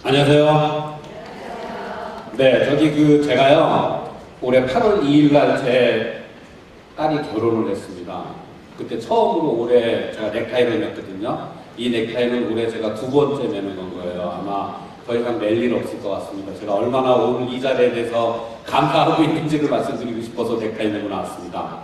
안녕하세요. 네, 제가요, 올해 8월 2일 날 제 딸이 결혼을 했습니다. 그때 처음으로 올해 제가 넥타이를 맸거든요. 이 넥타이는 올해 제가 두 번째 매는 건 거예요. 아마 더 이상 맬 일 없을 것 같습니다. 제가 얼마나 오늘 이 자리에 대해서 감사하고 있는지를 말씀드리고 싶어서 넥타이 메고 나왔습니다.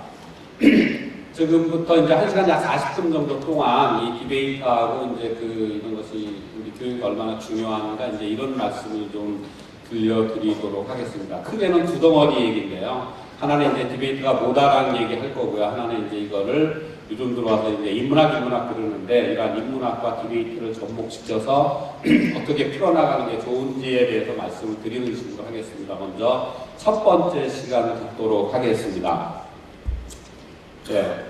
지금부터 이제 1시간 약 40분 정도 동안 이 디베이트하고 이제 이런 것이 우리 교육이 얼마나 중요한가 이제 이런 말씀을 좀 들려드리도록 하겠습니다. 크게는 두 덩어리 얘기인데요. 하나는 이제 디베이트가 뭐다라는 얘기 할 거고요. 하나는 이제 이거를 요즘 들어와서 이제 인문학 그러는데 이러한 인문학과 디베이트를 접목시켜서 어떻게 풀어나가는 게 좋은지에 대해서 말씀을 드리는 식으로 하겠습니다. 먼저 첫 번째 시간을 갖도록 하겠습니다. 네.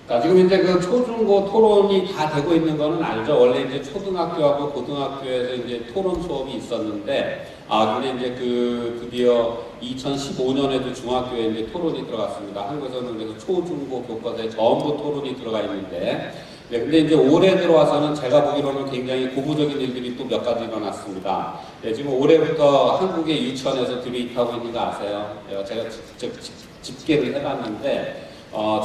자, 지금 이제 초중고 토론이 다 되고 있는 거는 알죠? 원래 이제 초등학교하고 고등학교에서 이제 토론 수업이 있었는데, 근데 이제 드디어 2015년에도 중학교에 이제 토론이 들어갔습니다. 한국에서는 그래서 초중고 교과서에 전부 토론이 들어가 있는데, 네, 근데 이제 올해 들어와서는 제가 보기로는 굉장히 고무적인 일들이 또 몇 가지 일어났습니다. 네, 지금 올해부터 한국의 유치원에서 디베이트하고 있는 거 아세요? 제가 직접 집계를 해봤는데,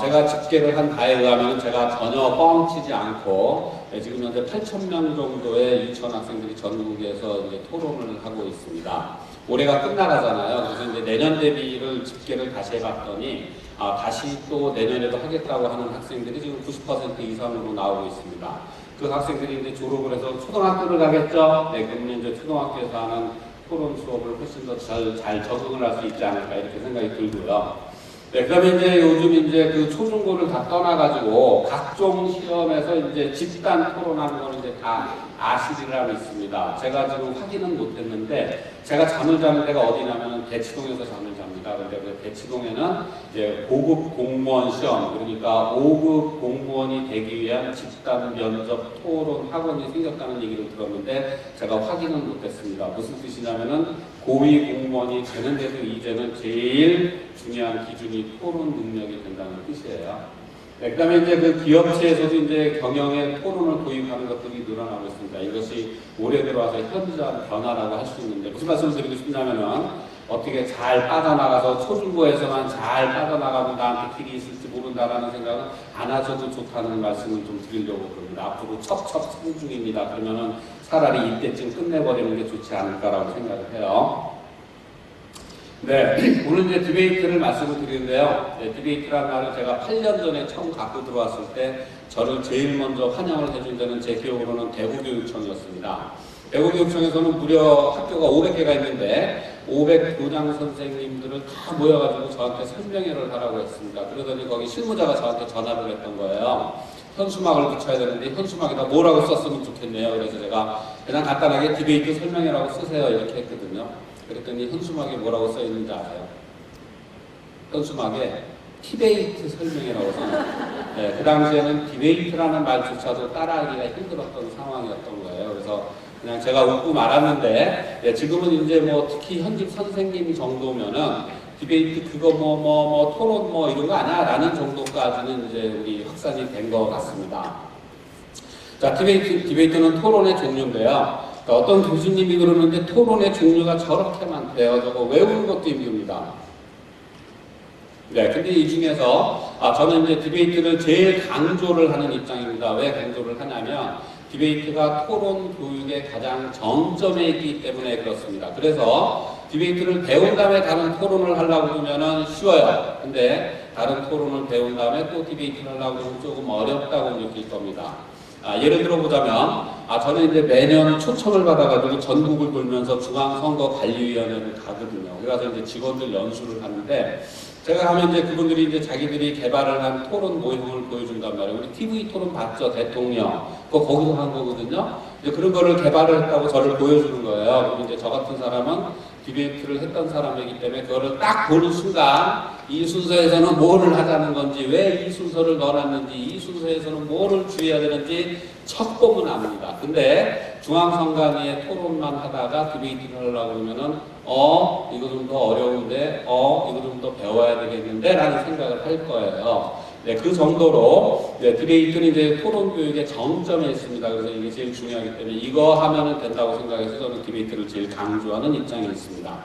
제가 집계를 한 바에 의하면 제가 전혀 뻥치지 않고 지금 현재 8,000명 정도의 유치원 학생들이 전국에서 이제 토론을 하고 있습니다. 올해가 끝나가잖아요. 그래서 이제 내년 대비를 집계를 다시 해봤더니 다시 또 내년에도 하겠다고 하는 학생들이 지금 90% 이상으로 나오고 있습니다. 그 학생들이 이제 졸업을 해서 초등학교를 가겠죠. 네, 그러면 이제 초등학교에서 하는 토론 수업을 훨씬 더 잘 적응을 할 수 있지 않을까 이렇게 생각이 들고요. 네, 그다음에 이제 요즘 이제 초중고를 다 떠나가지고 각종 시험에서 이제 집단 토론하는 거는 이제 다 아시리라고 있습니다. 제가 지금 확인은 못했는데 제가 잠을 자는 데가 어디냐면은 대치동에서 잠을 잡니다. 근데 그 대치동에는 이제 고급 공무원 시험, 그러니까 5급 공무원이 되기 위한 집단 면접 토론 학원이 생겼다는 얘기를 들었는데 제가 확인은 못했습니다. 무슨 뜻이냐면은 고위 공무원이 되는데도 이제는 제일 중요한 기준이 토론 능력이 된다는 뜻이에요. 네, 그 다음에 이제 기업체에서도 이제 경영에 토론을 도입하는 것들이 늘어나고 있습니다. 이것이 올해 들어와서 현저한 변화라고 할 수 있는데 무슨 말씀을 드리고 싶냐면은 어떻게 잘 빠져나가서 초중고에서만 잘 빠져나가면 나한테 길이 있을지 모른다라는 생각은 안 하셔도 좋다는 말씀을 좀 드리려고 그럽니다. 앞으로 첩첩 상중입니다. 그러면은 차라리 이때쯤 끝내버리는 게 좋지 않을까라고 생각을 해요. 네, 오늘 이제 디베이트를 말씀을 드리는데요. 네, 디베이트라는 말을 제가 8년 전에 처음 갖고 들어왔을 때 저를 제일 먼저 환영을 해준 데는 제 기억으로는 대구교육청이었습니다. 대구교육청에서는 무려 학교가 500개가 있는데 500교장 선생님들을 다 모여가지고 저한테 설명회를 하라고 했습니다. 그러더니 거기 실무자가 저한테 전화를 했던 거예요. 현수막을 붙여야 되는데 현수막에다 뭐라고 썼으면 좋겠네요. 그래서 제가 그냥 간단하게 디베이트 설명회라고 쓰세요 이렇게 했거든요. 그랬더니 현수막에 뭐라고 써 있는지 아세요? 현수막에 디베이트 설명이라고 써있어요. 네, 그 당시에는 디베이트라는 말조차도 따라하기가 힘들었던 상황이었던 거예요. 그래서 그냥 제가 웃고 말았는데 네, 지금은 이제 뭐 특히 현직 선생님 정도면은 디베이트 그거 토론 이런 거 아니야? 라는 정도까지는 이제 우리 확산이 된 것 같습니다. 자, 디베이트는 토론의 종류인데요. 어떤 교수님이 그러는데 토론의 종류가 저렇게 많대요. 저거 외우는 것도 힘듭니다. 네, 근데 이 중에서 저는 이제 디베이트를 제일 강조를 하는 입장입니다. 왜 강조를 하냐면 디베이트가 토론 교육의 가장 정점에 있기 때문에 그렇습니다. 그래서 디베이트를 배운 다음에 다른 토론을 하려고 그러면은 쉬워요. 근데 다른 토론을 배운 다음에 또 디베이트를 하려고 하면 조금 어렵다고 느낄 겁니다. 예를 들어보자면, 저는 이제 매년 초청을 받아가지고 전국을 돌면서 중앙선거관리위원회를 가거든요. 그래서 이제 직원들 연수를 하는데, 제가 가면 이제 그분들이 이제 자기들이 개발을 한 토론 모형을 보여준단 말이에요. 우리 TV 토론 봤죠? 대통령. 그거 거기서 한 거거든요. 이제 그런 거를 개발을 했다고 저를 보여주는 거예요. 그럼 이제 저 같은 사람은 디베이트를 했던 사람이기 때문에 그거를 딱 보는 순간 이 순서에서는 뭐를 하자는 건지, 왜 이 순서를 넣어놨는지, 이 순서에서는 뭐를 주의해야 되는지 첫 보면 압니다. 근데 중앙선관위의 토론만 하다가 디베이트를 하려고 그러면은 이거 좀 더 어려운데 이거 좀 더 배워야 되겠는데 라는 생각을 할 거예요. 네, 그 정도로 네, 디베이트는 이제 토론 교육의 정점에 있습니다. 그래서 이게 제일 중요하기 때문에 이거 하면은 된다고 생각해서 저는 디베이트를 제일 강조하는 입장에 있습니다.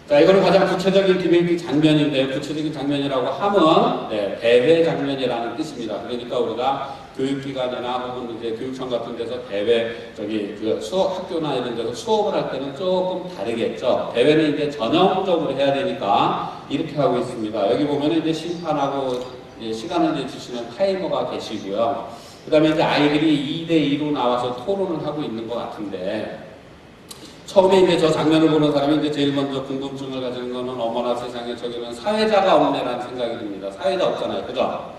자, 이거는 가장 구체적인 디베이트 장면인데요. 구체적인 장면이라고 하면 네, 대회 장면이라는 뜻입니다. 그러니까 우리가 교육기관이나 혹은 이제 교육청 같은 데서 대회 그 수업 학교나 이런 데서 수업을 할 때는 조금 다르겠죠. 대회는 이제 전형적으로 해야 되니까 이렇게 하고 있습니다. 여기 보면 이제 심판하고 이제 시간을 이제 주시는 타이머가 계시고요. 그다음에 이제 아이들이 2대2로 나와서 토론을 하고 있는 것 같은데. 처음에 이제 저 장면을 보는 사람이 이제 제일 먼저 궁금증을 가지는 거는 어머나 세상에 저기는 사회자가 없네라는 생각이 듭니다. 사회자 없잖아요. 그죠?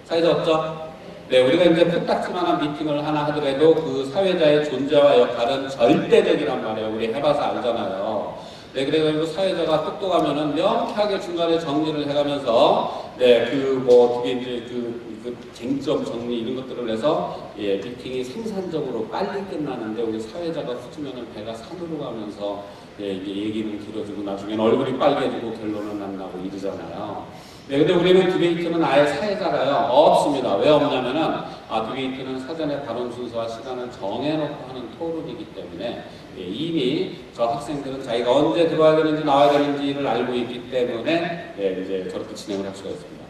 사회자 없죠? 네, 우리가 이제 코딱지만한 미팅을 하나 하더라도 그 사회자의 존재와 역할은 절대적이란 말이에요. 우리 해봐서 알잖아요. 네, 그래가지고 사회자가 똑똑하면은 명쾌하게 중간에 정리를 해가면서 네, 어떻게 이제 그 쟁점 정리 이런 것들을 해서 예, 미팅이 생산적으로 빨리 끝나는데 우리 사회자가 후지면은 배가 산으로 가면서 예, 이게 얘기는 길어지고 나중에는 얼굴이 빨개지고 결론은 안 나고 이러잖아요. 네, 근데 우리는 디베이트는 아예 사회자가요 없습니다. 왜 없냐면은 디베이트는 사전에 발언 순서와 시간을 정해놓고 하는 토론이기 때문에 예, 이미 저 학생들은 자기가 언제 들어와야 되는지 나와야 되는지를 알고 있기 때문에 예, 이제 저렇게 진행을 할 수가 있습니다.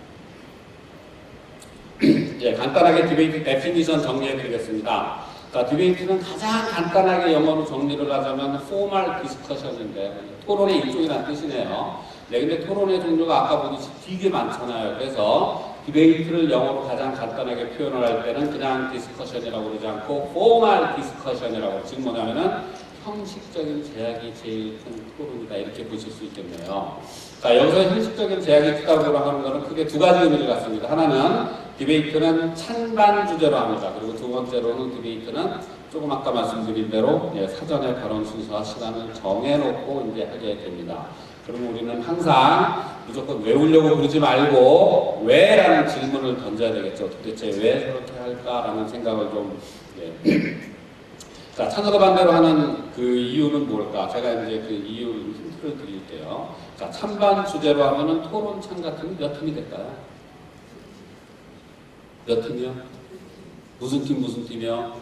예, 간단하게 디베이트 데피니션 정리해드리겠습니다. 자, 디베이트는 가장 간단하게 영어로 정리를 하자면 formal discussion인데 토론의 일종이라는 뜻이네요. 네, 근데 토론의 종류가 아까 보듯이 되게 많잖아요. 그래서 디베이트를 영어로 가장 간단하게 표현을 할 때는 그냥 디스커션이라고 그러지 않고 formal discussion이라고. 지금 뭐냐면은 형식적인 제약이 제일 큰 토론이다 이렇게 보실 수 있겠네요. 자, 여기서 형식적인 제약이 크다고 하는 것은 크게 두 가지 의미를 갖습니다. 하나는 디베이트는 찬반 주제로 합니다. 그리고 두 번째로는 디베이트는 조금 아까 말씀드린 대로 예, 사전에 발언 순서와 시간을 정해놓고 이제 하게 됩니다. 그러면 우리는 항상 무조건 외우려고 그러지 말고 왜라는 질문을 던져야 되겠죠. 도대체 왜 그렇게 할까라는 생각을 좀 예. 자, 찬성과 반대로 하는 그 이유는 뭘까? 제가 이제 그 이유를 힌트를 드릴게요. 자, 찬반 주제로 하면은 토론창 같은 몇 팀이 될까요? 몇 팀이요? 무슨 팀, 무슨 팀이요?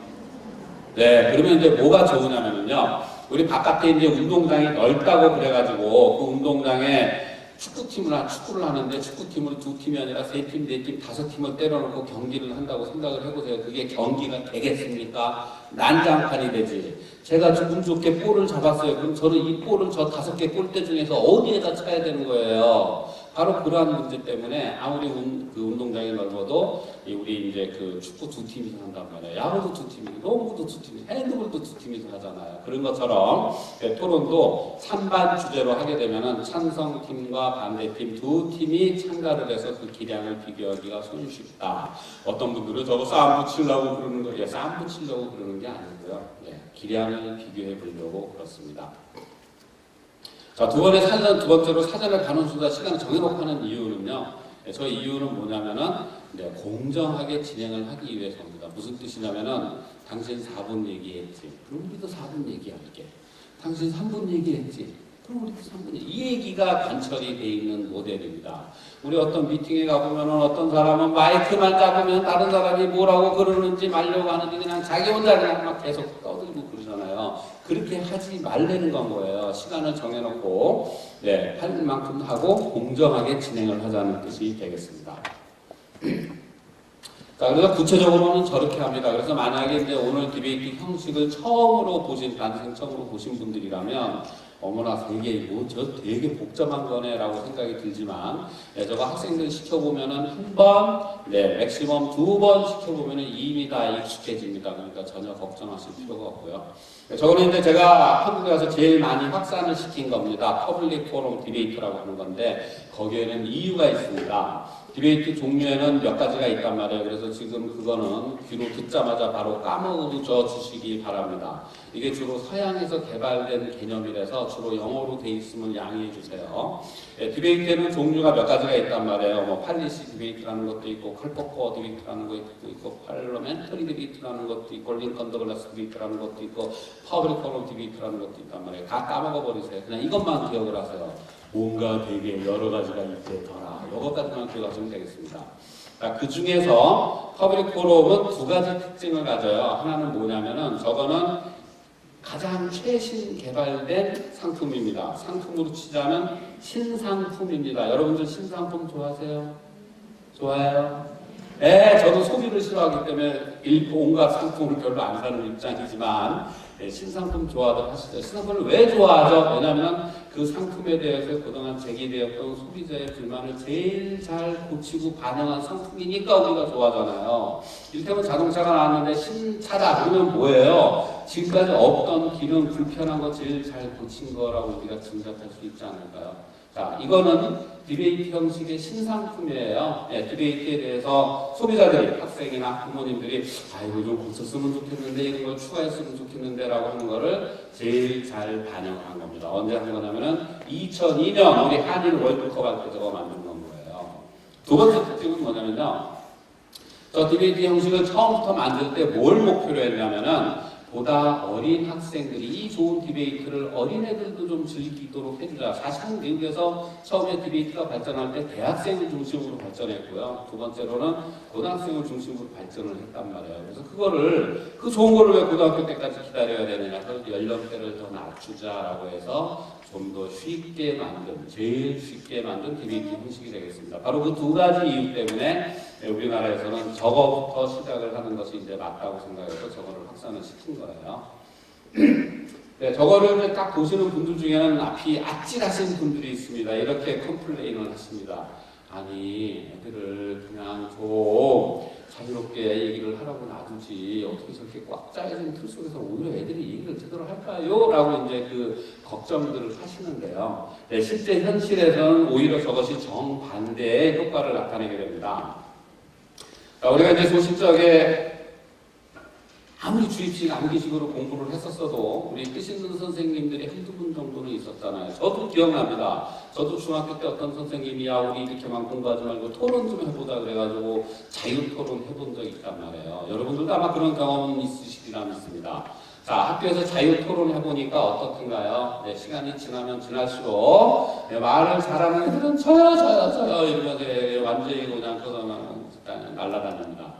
네, 그러면 이제 뭐가 좋으냐면요. 우리 바깥에 이제 운동장이 넓다고 그래가지고 그 운동장에 축구를 하는데 축구팀을 두 팀이 아니라 세 팀, 네 팀, 다섯 팀을 때려놓고 경기를 한다고 생각을 해보세요. 그게 경기가 되겠습니까? 난장판이 되지. 제가 기분 좋게 볼을 잡았어요. 그럼 저는 이 볼을 저 5개 골대 중에서 어디에다 쳐야 되는 거예요? 바로 그러한 문제 때문에 아무리 그 운동장이 넓어도 우리 이제 그 축구 두 팀이서 한단 말이에요. 야구도 두 팀이고, 농구도 두 팀이고, 핸드볼도 두 팀이서 하잖아요. 그런 것처럼 토론도 찬반 주제로 하게 되면은 찬성팀과 반대팀 두 팀이 참가를 해서 그 기량을 비교하기가 손쉽다. 어떤 분들은 저거 싸움 붙이려고 그러는 거예요. 싸움 붙이려고 그러는 게 아니고요. 예, 기량을 비교해 보려고 그렇습니다. 자, 두 번째로 사전에 발언 순서 시간을 정해놓고 하는 이유는요. 저 이유는 뭐냐면은 공정하게 진행을 하기 위해서입니다. 무슨 뜻이냐면은 당신 4분 얘기했지. 그럼 우리도 4분 얘기할게. 당신 3분 얘기했지. 그럼 우리도 3분 이 얘기가 관철이 돼 있는 모델입니다. 우리 어떤 미팅에 가보면은 어떤 사람은 마이크만 잡으면 다른 사람이 뭐라고 그러는지 말려고 하는데 그냥 자기 혼자 그냥 막 계속 떠들고 그러잖아요. 그렇게 하지 말라는 건 거예요. 시간을 정해놓고 할 만큼 하고 공정하게 진행을 하자는 뜻이 되겠습니다. 자, 그래서 구체적으로는 저렇게 합니다. 그래서 만약에 이제 오늘 디베이트 형식을 난생 처음으로 보신 분들이라면 어머나 저 되게 복잡한 거네라고 생각이 들지만 저거 학생들 시켜보면은 한 번, 맥시멈 2번 시켜보면은 이미 다 익숙해집니다. 그러니까 전혀 걱정하실 필요가 없고요. 저거는 이제 제가 한국에 가서 제일 많이 확산을 시킨 겁니다. 퍼블릭 포럼 디베이트라고 하는 건데 거기에는 이유가 있습니다. 디베이트 종류에는 몇 가지가 있단 말이에요. 그래서 지금 그거는 귀로 듣자마자 바로 까먹어 주시기 바랍니다. 이게 주로 서양에서 개발된 개념이라서 주로 영어로 돼 있으면 양해해 주세요. 디베이트에는 종류가 몇 가지가 있단 말이에요. 팔리시 디베이트라는 것도 있고, 컬퍼코어 디베이트라는 것도 있고, 팔러멘터리 디베이트라는 것도 있고, 링컨 더글라스 디베이트라는 것도 있고, 퍼블릭 포럼 디베이트라는 것도 있단 말이에요. 다 까먹어 버리세요. 그냥 이것만 기억을 하세요. 뭔가 되게 여러 가지가 있대더라. 이것까지만 기억하시면 되겠습니다. 자, 그 중에서 퍼블릭 포럼은 두 가지 특징을 가져요. 하나는 뭐냐면은 저거는 가장 최신 개발된 상품입니다. 상품으로 치자면 신상품입니다. 여러분들 신상품 좋아하세요? 좋아해요? 네, 저도 소비를 싫어하기 때문에 온갖 상품을 별로 안 사는 입장이지만 네, 신상품 좋아하도록 하시죠. 신상품을 왜 좋아하죠? 왜냐하면 그 상품에 대해서 그동안 제기되었던 소비자의 불만을 제일 잘 고치고 반영한 상품이니까 우리가 좋아하잖아요. 이를테면 자동차가 나왔는데 신차다 그러면 뭐예요? 지금까지 없던 기능 불편한 거 제일 잘 고친 거라고 우리가 짐작할 수 있지 않을까요? 자, 이거는 디베이트 형식의 신상품이에요. 네, 디베이트에 대해서 소비자들이, 학생이나 부모님들이 이거 좀 고쳤으면 좋겠는데 이런 걸 추가했으면 좋겠는데 라고 하는 거를 제일 잘 반영한 겁니다. 언제 한 거냐면은 2002년 우리 한일 월드컵 할 때 저거 만든 건 거예요. 두 번째 특징은 뭐냐면요. 저 디베이트 형식을 처음부터 만들 때 뭘 목표로 했냐면은 보다 어린 학생들이 이 좋은 디베이트를 어린애들도 좀 즐기도록 해주자. 사실은 미국에서 처음에 디베이트가 발전할 때 대학생을 중심으로 발전했고요. 두 번째로는 고등학생을 중심으로 발전을 했단 말이에요. 그래서 그거를 그 좋은 거를 왜 고등학교 때까지 기다려야 되느냐. 그래서 연령대를 더 낮추자라고 해서 좀 더 쉽게 만든, 제일 쉽게 만든 디베이트 형식이 되겠습니다. 바로 그 두 가지 이유 때문에 우리나라에서는 저거부터 시작을 하는 것이 이제 맞다고 생각해서 저거를 확산을 시킨 거예요. 네, 저거를 딱 보시는 분들 중에는 앞이 아찔하신 분들이 있습니다. 이렇게 컴플레인을 하십니다. 아니, 애들을 그냥 좀 자유롭게 얘기를 하라고 놔두지 어떻게 저렇게 꽉 짜여진 틀 속에서 오히려 애들이 얘기를 제대로 할까요? 라고 이제 그 걱정들을 하시는데요. 네, 실제 현실에서는 오히려 저것이 정반대의 효과를 나타내게 됩니다. 자, 우리가 이제 소실적에 아무리 주입식, 암기식으로 공부를 했었어도 우리 뜻 있는 선생님들이 한두 분 정도는 있었잖아요. 저도 기억납니다. 저도 중학교 때 어떤 선생님이 우리 이렇게만 공부하지 말고 토론 좀 해보자 그래가지고 자유토론 해본 적이 있단 말이에요. 여러분들도 아마 그런 경험은 있으시리라 믿습니다. 자, 학교에서 자유토론 해보니까 어떻든가요? 네, 시간이 지나면 지날수록 네, 말을 잘하는 애들은 저요 이러면서 완전히 그냥 날아다닙니다.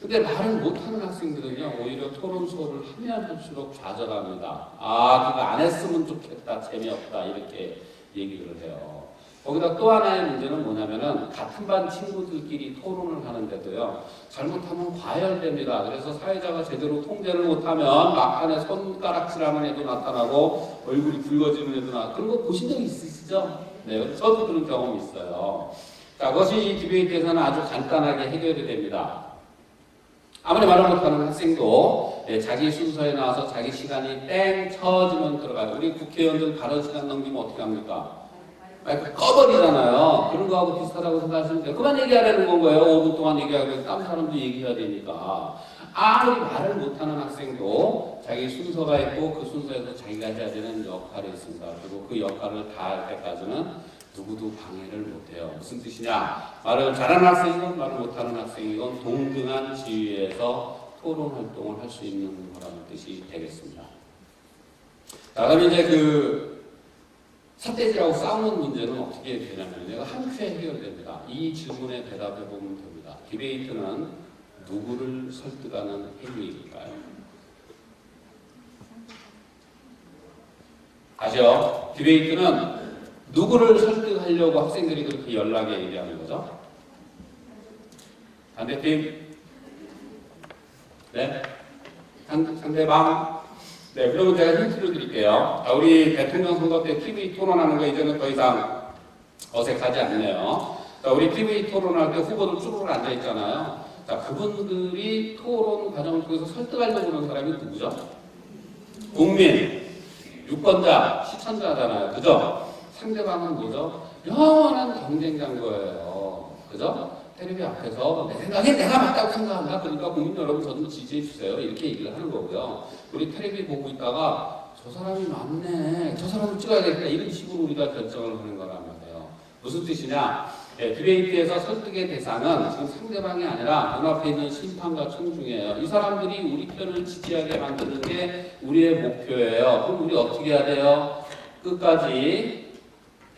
근데 말을 못하는 학생들은요, 오히려 토론 수업을 하면 할수록 좌절합니다. 그거 안 했으면 좋겠다, 재미없다, 이렇게 얘기를 해요. 거기다 또 하나의 문제는 뭐냐면은, 같은 반 친구들끼리 토론을 하는데도요, 잘못하면 과열됩니다. 그래서 사회자가 제대로 통제를 못하면, 막판에 손가락질하는 애도 나타나고, 얼굴이 붉어지는 애도 나타나고, 그런 거 보신 적 있으시죠? 네, 저도 그런 경험이 있어요. 자, 그것이 이 디베이트에서는 아주 간단하게 해결이 됩니다. 아무리 말을 못하는 학생도 자기 순서에 나와서 자기 시간이 땡 쳐지면 들어가요. 우리 국회의원들 발언 시간 넘기면 어떻게 합니까? 마이크 꺼버리잖아요. 그런 거하고 비슷하다고 생각하시면 돼요. 그만 얘기하라는 건 거예요. 5분 동안 얘기하고 다른 사람도 얘기해야 되니까. 아무리 말을 못하는 학생도 자기 순서가 있고 그 순서에서 자기가 해야 되는 역할이 있습니다. 그리고 그 역할을 다 할 때까지는 누구도 방해를 못해요. 무슨 뜻이냐? 말을 잘하는 학생이건 말을 못하는 학생이건 동등한 지위에서 토론 활동을 할 수 있는 거라는 뜻이 되겠습니다. 자, 그럼 이제 그 삿대질하고 싸우는 문제는 어떻게 되냐면 내가 한 큐에 해결됩니다. 이 질문에 대답해 보면 됩니다. 디베이트는 누구를 설득하는 행위일까요? 다시요. 디베이트는 누구를 설득하려고 학생들이 그렇게 연락에 얘기하는 거죠? 반대팀? 네? 상대방? 네, 그러면 제가 힌트를 드릴게요. 자, 우리 대통령 선거 때 TV 토론하는 거 이제는 더 이상 어색하지 않네요. 자, 우리 TV 토론할 때 후보들 쭈루루 앉아있잖아요. 자, 그분들이 토론 과정을 통해서 설득하려고 하는 사람이 누구죠? 국민, 유권자, 시청자잖아요. 그죠? 상대방은 뭐죠? 영원한 경쟁자인 거예요. 그죠? 텔레비 앞에서 내 생각에 내가 맞다고 생각한다. 그러니까 국민 여러분 저 좀 지지해 주세요. 이렇게 얘기를 하는 거고요. 우리 텔레비 보고 있다가 저 사람이 맞네. 저 사람을 찍어야겠다. 이런 식으로 우리가 결정을 하는 거란 말이에요. 무슨 뜻이냐? 디베이트에서 설득의 대상은 지금 상대방이 아니라 눈앞에 있는 심판과 청중이에요. 이 사람들이 우리 편을 지지하게 만드는 게 우리의 목표예요. 그럼 우리 어떻게 해야 돼요? 끝까지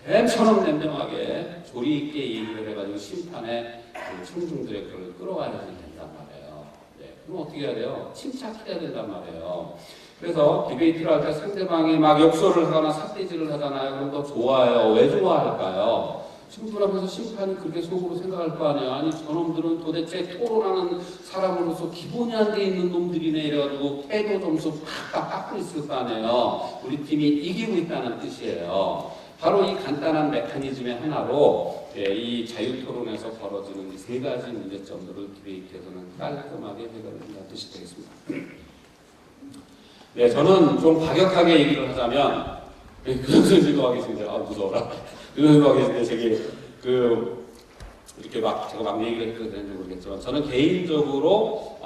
뱀처럼 냉정하게 조리 있게 얘기를 해가지고 심판에 그 청중들의 그걸 끌어와야 된단 말이에요. 네. 그럼 어떻게 해야 돼요? 침착해야 된단 말이에요. 그래서 디베이트를 할 때 상대방이 막 욕설을 하거나 삿대질을 하잖아요. 그럼 더 좋아요. 왜 좋아할까요? 충분하면서 심판이 그렇게 속으로 생각할 거 아니에요. 아니 저놈들은 도대체 토론하는 사람으로서 기본이 안 돼 있는 놈들이네 이래가지고 태도 점수 팍팍 깎고 있을 거 아니에요. 우리 팀이 이기고 있다는 뜻이에요. 바로 이 간단한 메커니즘의 하나로 이 자유토론에서 벌어지는 이 세 가지 문제점들을 디베이트에서는 깔끔하게 해결한다는 뜻이 되겠습니다. 네, 저는 좀 과격하게 얘기를 하자면 그런 생각을 하겠습니다. 아 무서워라. 그런 생각을 하겠는데 저기 이렇게 막 제가 막 얘기를 해도 되는지 모르겠지만 저는 개인적으로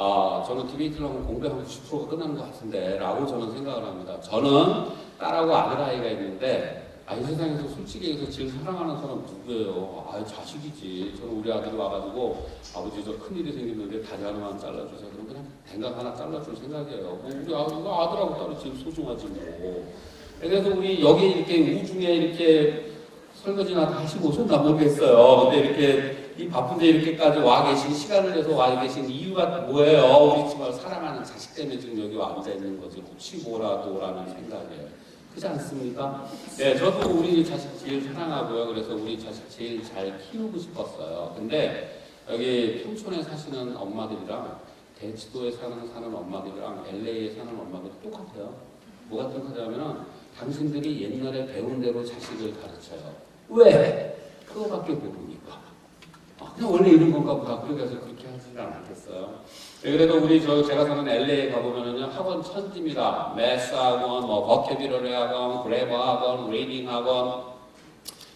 저는 디베이트를 하면 공부의 한 90%가 끝나는 것 같은데 라고 저는 생각을 합니다. 저는 딸하고 아들아이가 있는데 이 세상에서 솔직히 얘기해서 제일 사랑하는 사람 누구예요? 자식이지. 저는 우리 아들이 와가지고 아버지 저 큰일이 생겼는데 다리 하나만 잘라주세요. 그럼 그냥 댕각 하나 잘라줄 생각이에요. 우리 아들하고 딸이 제일 소중하지 뭐. 그래서 우리 여기 이렇게 우중에 이렇게 설거지나 다 하시고 오셨나 모르겠어요. 근데 이렇게 이 바쁜데 이렇게까지 와 계신 시간을 내서 와 계신 이유가 뭐예요? 우리 정말 사랑하는 자식 때문에 지금 여기 와 앉아 있는 거지. 혹시 뭐라도라는 생각이에요. 그렇지 않습니까? 네, 저도 우리 자식 제일 사랑하고요. 그래서 우리 자식 제일 잘 키우고 싶었어요. 근데 여기 평촌에 사시는 엄마들이랑 대치도에 사는 엄마들이랑 LA에 사는 엄마들이 똑같아요. 뭐가 똑같냐면은 당신들이 옛날에 배운 대로 자식을 가르쳐요. 왜? 그거밖에 모르니까. 그냥 원래 이런 건가 보다. 그래서 그렇게 하지는 않겠어요. 그래도 우리 제가 사는 LA에 가보면은요, 학원 천지입니다. 매스 학원, 버캐뷰러리 학원, 그래머 학원, 리딩 학원.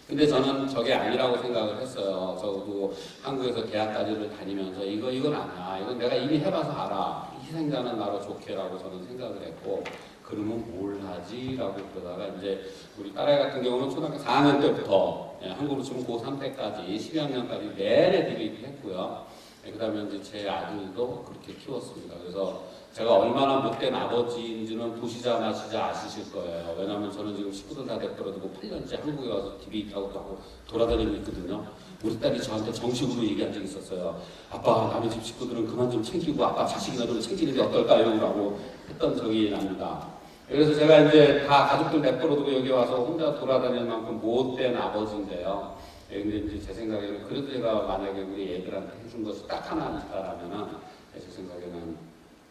근데 저는 저게 아니라고 생각을 했어요. 저도 한국에서 대학까지를 다니면서 이건 아니야. 이건 내가 이미 해봐서 알아. 희생자는 나로 좋게라고 저는 생각을 했고, 그러면 뭘 하지? 라고 그러다가 이제 우리 딸아이 같은 경우는 초등학교 4학년 때부터 한국으로 치면 고3 때까지 12학년까지 내내 디베이트 했고요. 그 다음에 이제 제 아들도 그렇게 키웠습니다. 그래서 제가 얼마나 못된 아버지인지는 보시자 마시자 아시실 거예요. 왜냐하면 저는 지금 식구들 다 데리고 8년째 한국에 와서 디베이트하고 하고 돌아다니고 있거든요. 우리 딸이 저한테 정식으로 얘기한 적이 있었어요. 아빠, 남의 집 식구들은 그만 좀 챙기고 아빠 자식이나 좀 챙기는 게 어떨까요? 라고 했던 적이 납니다. 그래서 제가 이제 다 가족들 내버려두고 여기 와서 혼자 돌아다니는 만큼 못된 아버지인데요. 근데 이제 제 생각에는 그래도 제가 만약에 우리 애들한테 해준 것이 딱 하나 있다라면은 제 생각에는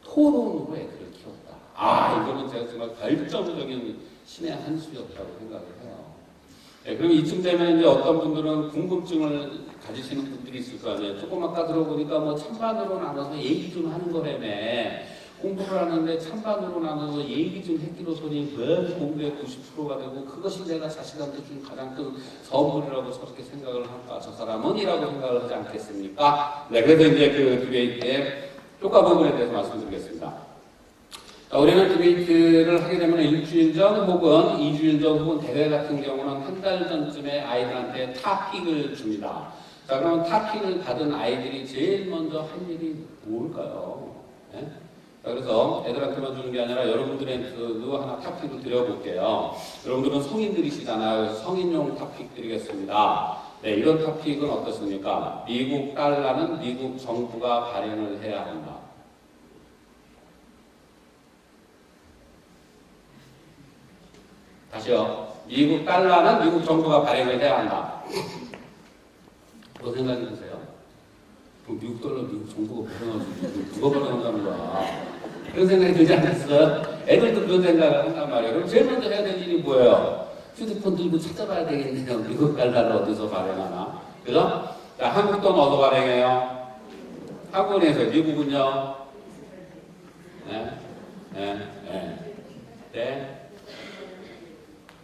토론으로 애들을 키웠다. 이거는 제가 정말 결정적인 신의 한 수였다고 생각을 해요. 그럼 이쯤 되면 이제 어떤 분들은 궁금증을 가지시는 분들이 있을 거 아니에요. 조금 아까 들어보니까 뭐 찬반으로 나눠서 얘기 좀 하는 거라며. 공부를 하는데 찬반으로 나눠서 얘기 좀 했기로서니 왜 공부의 90%가 되고 그것이 내가 자식한테 준 가장 큰 선물이라고 저렇게 생각을 할까? 저 사람은 이라고 생각을 하지 않겠습니까? 네, 그래서 이제 그 디베이트의 효과 부분에 대해서 말씀드리겠습니다. 우리는 디베이트를 하게 되면 일주일 전 혹은 2주일 전 혹은 대회 같은 경우는 한 달 전쯤에 아이들한테 탑픽을 줍니다. 자, 그러면 탑픽을 받은 아이들이 제일 먼저 할 일이 뭘까요? 네? 그래서 애들한테만 주는 게 아니라 여러분들한테도 하나 탑픽을 드려볼게요. 여러분들은 성인들이시잖아요. 성인용 탑픽 드리겠습니다. 네, 이런 탑픽은 어떻습니까? 미국 달러는 미국 정부가 발행을 해야 한다. 다시요. 미국 달러는 미국 정부가 발행을 해야 한다. 뭐 생각이 드세요? 미국 달러 미국 정부가 발행하지 누가 발행한다는 거야. 그런 생각이 들지 않겠어요? 애들도 그런 생각을 한단 말이에요. 그럼 제일 먼저 해야 될 일이 뭐예요? 휴대폰 들고 찾아봐야 되겠네요. 미국 달러를 어디서 발행하나. 그죠? 자, 한국 돈 어디서 발행해요? 한국은에서. 미국은요?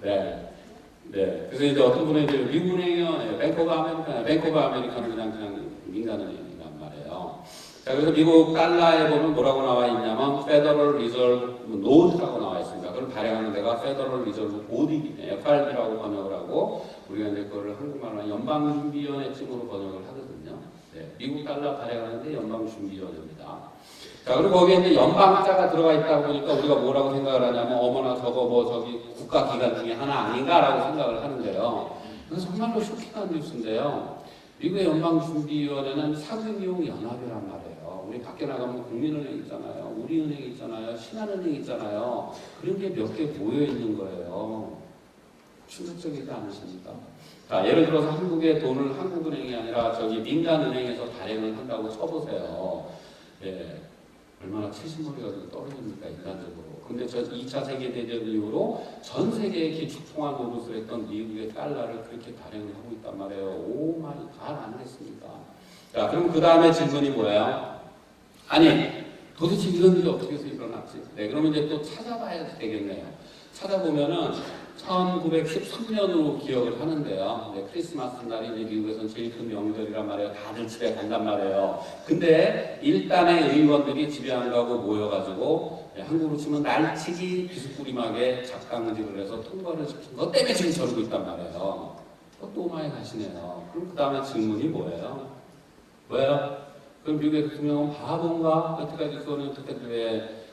네. 그래서 이제 어떤 분은 이제 미국은행이요. 뱅크 오브 아메리카는 그냥 민간은행이란 말이에요. 자, 그래서 미국 달러에 보면 뭐라고 나와 있냐면 Federal Reserve Note라고 나와 있습니다. 그걸 발행하는 데가 Federal Reserve Board이네요. FRB라고 번역을 하고 우리가 이제 그걸 한국말로 연방준비위원회쯤으로 번역을 하거든요. 네, 미국 달러 발행하는데 연방준비위원회입니다. 자, 그리고 거기에 이제 연방자가 들어가 있다 보니까 우리가 뭐라고 생각을 하냐면 어머나 저거 뭐 저기 국가기관 중에 하나 아닌가라고 생각을 하는데요. 이건 정말로 쇼킹한 뉴스인데요. 미국의 연방준비위원회는 상금이용연합이란 말이에요. 우리 밖에 나가면 국민은행 있잖아요. 우리은행 있잖아요. 신한은행 있잖아요. 그런 게 몇 개 모여 있는 거예요. 충격적이지 않으십니까? 자, 예를 들어서 한국의 돈을 한국은행이 아니라 저기 민간은행에서 발행을 한다고 쳐보세요. 예, 얼마나 최신머리가 좀 떨어집니까, 인간적으로. 근데 저 2차 세계대전 이후로 전 세계의 기축통화 노릇을 했던 미국의 달러를 그렇게 발행을 하고 있단 말이에요. 오 마이 갓 아니겠습니까? 자, 그럼 그 다음에 질문이 뭐예요? 아니, 도대체 이런 일이 어떻게 해서 일어났지? 네, 그러면 이제 또 찾아봐야 되겠네요. 찾아보면은 1913년으로 기억을 하는데요. 네, 크리스마스 날이 이제 미국에서는 제일 큰 명절이란 말이에요. 다들 집에 간단 말이에요. 근데 일단의 의원들이 집에 안 가고 모여가지고 네, 한국으로 치면 날치기 비스꾸리막에 작당직을 해서 통과를 시킨 것 때문에 지금 저러고 있단 말이에요. 또 많이 가시네요. 그럼 그 다음에 질문이 뭐예요? 그럼 미국의 대통령은 바본가? 여태까지 그거는 왜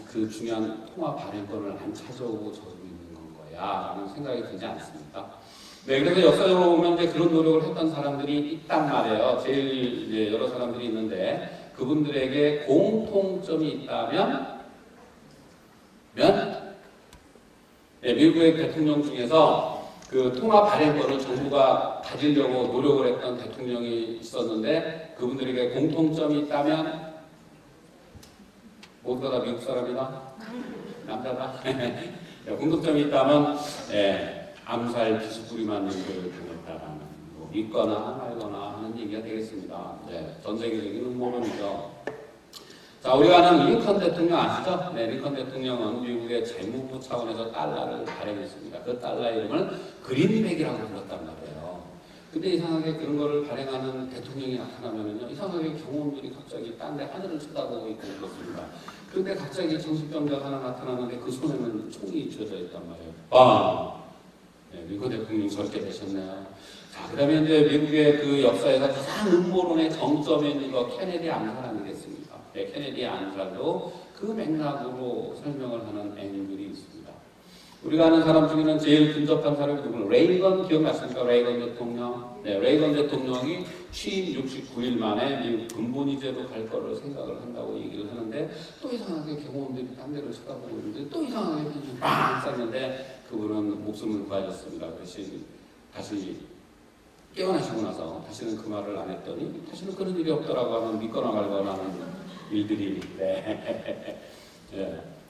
그 중요한 통화 발행권을 안 찾아오고 저러고 있는 건거야 라는 생각이 들지 않습니까? 네, 그래서 역사적으로 보면 이제 그런 노력을 했던 사람들이 있단 말이에요. 제일 이제 여러 사람들이 있는데 그분들에게 공통점이 있다면 네, 미국의 대통령 중에서 그 통화 발행권을 정부가 가지려고 노력을 했던 대통령이 있었는데 그분들에게 공통점이 있다면 모두가 다 미국 사람이다? 남자다? 공통점이 있다면 암살 비스꾸리 맞는 걸 당했다라는 뭐 믿거나 말거나 하는 얘기가 되겠습니다. 전 세계적인 음모론이죠. 자, 우리가 아는 링컨 대통령 아시죠? 네, 링컨 대통령은 미국의 재무부 차원에서 달러를 발행했습니다. 그 달러 이름을 그린백이라고 불렀단 말이에요. 근데 이상하게 그런 거를 발행하는 대통령이 나타나면은요, 이상하게 경호원들이 갑자기 딴 데 하늘을 쳐다보고 있고 그렇습니다. 그런데 갑자기 정신병자가 하나 나타나는데 그 손에는 총이 쥐어져 있단 말이에요. 빵! 네, 미국 대통령이 저렇게 되셨네요. 자, 그 다음에 이제 미국의 그 역사에서 가장 음모론의 정점에 있는 거 케네디 암살 아니겠습니까? 네, 케네디 암살도 그 맥락으로 설명을 하는 앵글이 있습니다. 우리가 아는 사람 중에는 제일 근접한 사람이 누구는 레이건 기억나십니까? 레이건 대통령. 네, 레이건 대통령이 취임 69일 만에 미국 근본이제로 갈 거를 생각을 한다고 얘기를 하는데 또 이상하게 경호원들이 딴 데를 쳐다보고 있는데 또 이상하게 빵 쐈는데 그분은 목숨을 구하셨습니다. 다시 깨어나시고 나서 다시는 그 말을 안 했더니 다시는 그런 일이 없더라고 하는 믿거나 말거나 하는 일들이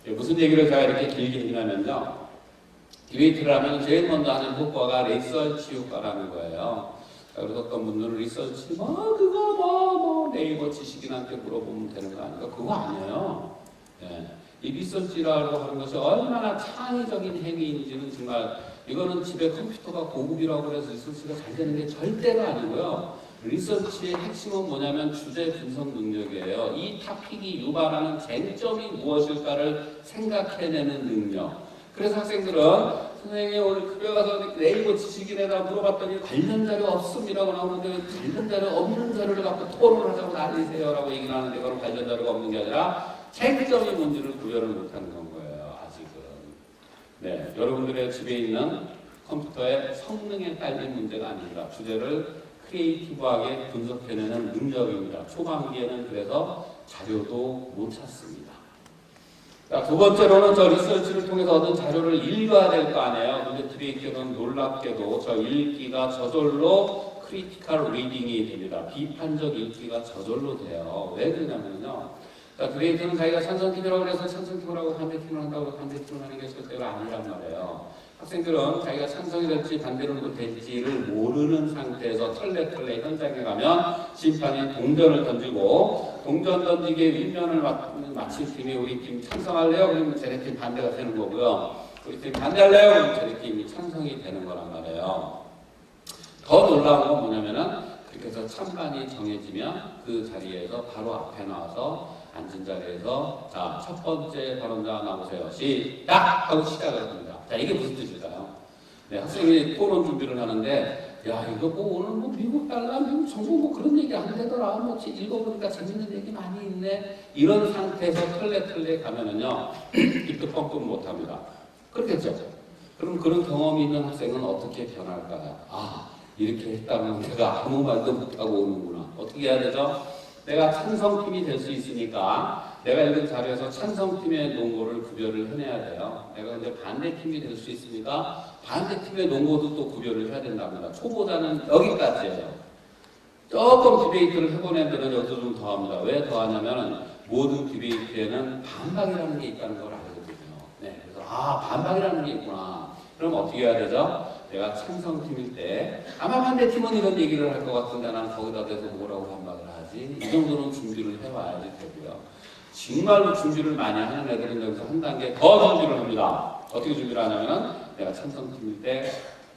무슨 얘기를 제가 이렇게 길게 했냐면요. 디베이트를 하면 제일 먼저 하는 효과가 리서치 효과라는 거예요. 그래서 어떤 분들은 리서치 그거 네이버 지식인한테 물어보면 되는 거 아닌가? 그거 아니에요. 이 리서치라고 하는 것이 얼마나 창의적인 행위인지는 정말 이거는 집에 컴퓨터가 고급이라고 해서 리서치가 잘 되는 게 절대로 아니고요. 리서치의 핵심은 뭐냐면 주제 분석 능력이에요. 이 토픽이 유발하는 쟁점이 무엇일까를 생각해내는 능력. 그래서 학생들은 선생님이 오늘 급여 가서 네이버 지식인에다 물어봤더니 관련 자료 없습니다라고 나오는데 관련 자료 없는 자료를 갖고 토론을 하자고 난리세요 라고 얘기를 하는데 그건 관련 자료가 없는 게 아니라 쟁점이 뭔지를 구별을 못하는 건 거예요. 아직은. 네, 여러분들의 집에 있는 컴퓨터의 성능에 딸린 문제가 아닙니다. 주제를 크리에이티브하게 분석해내는 능력입니다. 초반기에는 그래서 자료도 못 찾습니다. 자, 두 번째로는 저 리서치를 통해서 얻은 자료를 읽어야 될 거 아니에요. 근데 디베이트는 놀랍게도 저 읽기가 저절로 크리티컬 리딩이 됩니다. 비판적 읽기가 저절로 돼요. 왜 그러냐면요. 자, 디베이트는 자기가 찬성팀이라고 해서 찬성팀을 하고 반대팀을 한다고 해서 반대팀을 하는 게 절대로 아니란 말이에요. 학생들은 자기가 찬성이 될지 반대로 될지를 모르는 상태에서 털레털레 현장에 가면 심판이 동전을 던지고 동전 던지기에 윗면을 마친 팀이 우리 팀 찬성할래요? 그러면 쟤네 팀 반대가 되는 거고요. 우리 팀 반대할래요? 그러면 쟤네 팀이 찬성이 되는 거란 말이에요. 더 놀라운 건 뭐냐면은 그렇게 해서 찬반이 정해지면 그 자리에서 바로 앞에 나와서 앉은 자리에서 자, 첫 번째 발언자 나오세요. 시작! 하고 시작을 합니다. 자, 이게 무슨 뜻일까요? 네, 학생이 토론 준비를 하는데 야, 이거 뭐 오늘 뭐 미국 달러, 미국 정부 뭐 그런 얘기 안 되더라. 뭐 읽어보니까 재밌는 얘기 많이 있네. 이런 상태에서 털레털레 가면은요, 입도 뻥뻥 못 합니다. 그렇겠죠? 그럼 그런 경험이 있는 학생은 어떻게 변할까요? 아, 이렇게 했다면 내가 아무 말도 못하고 오는구나. 어떻게 해야 되죠? 내가 찬성팀이 될 수 있으니까 내가 읽은 자료에서 찬성팀의 농고를 구별을 해내야 돼요. 내가 이제 반대팀이 될 수 있으니까 반대팀의 농고도 또 구별을 해야 된답니다. 초보자는 여기까지예요. 조금 디베이트를 해본 애들은 여기서 좀 더합니다. 왜 더하냐면 모든 디베이트에는 반박이라는 게 있다는 걸 알거든요. 네, 그래서 반박이라는 게 있구나. 그럼 어떻게 해야 되죠? 내가 찬성팀일 때 아마 반대팀은 이런 얘기를 할 것 같은데 나는 거기다 대서 뭐라고 반박을 하지? 이 정도는 준비를 해와야지 되고요. 정말로 준비를 많이 하는 애들은 여기서 한 단계 더 준비를 합니다. 어떻게 준비를 하냐면은 내가 찬성팀일 때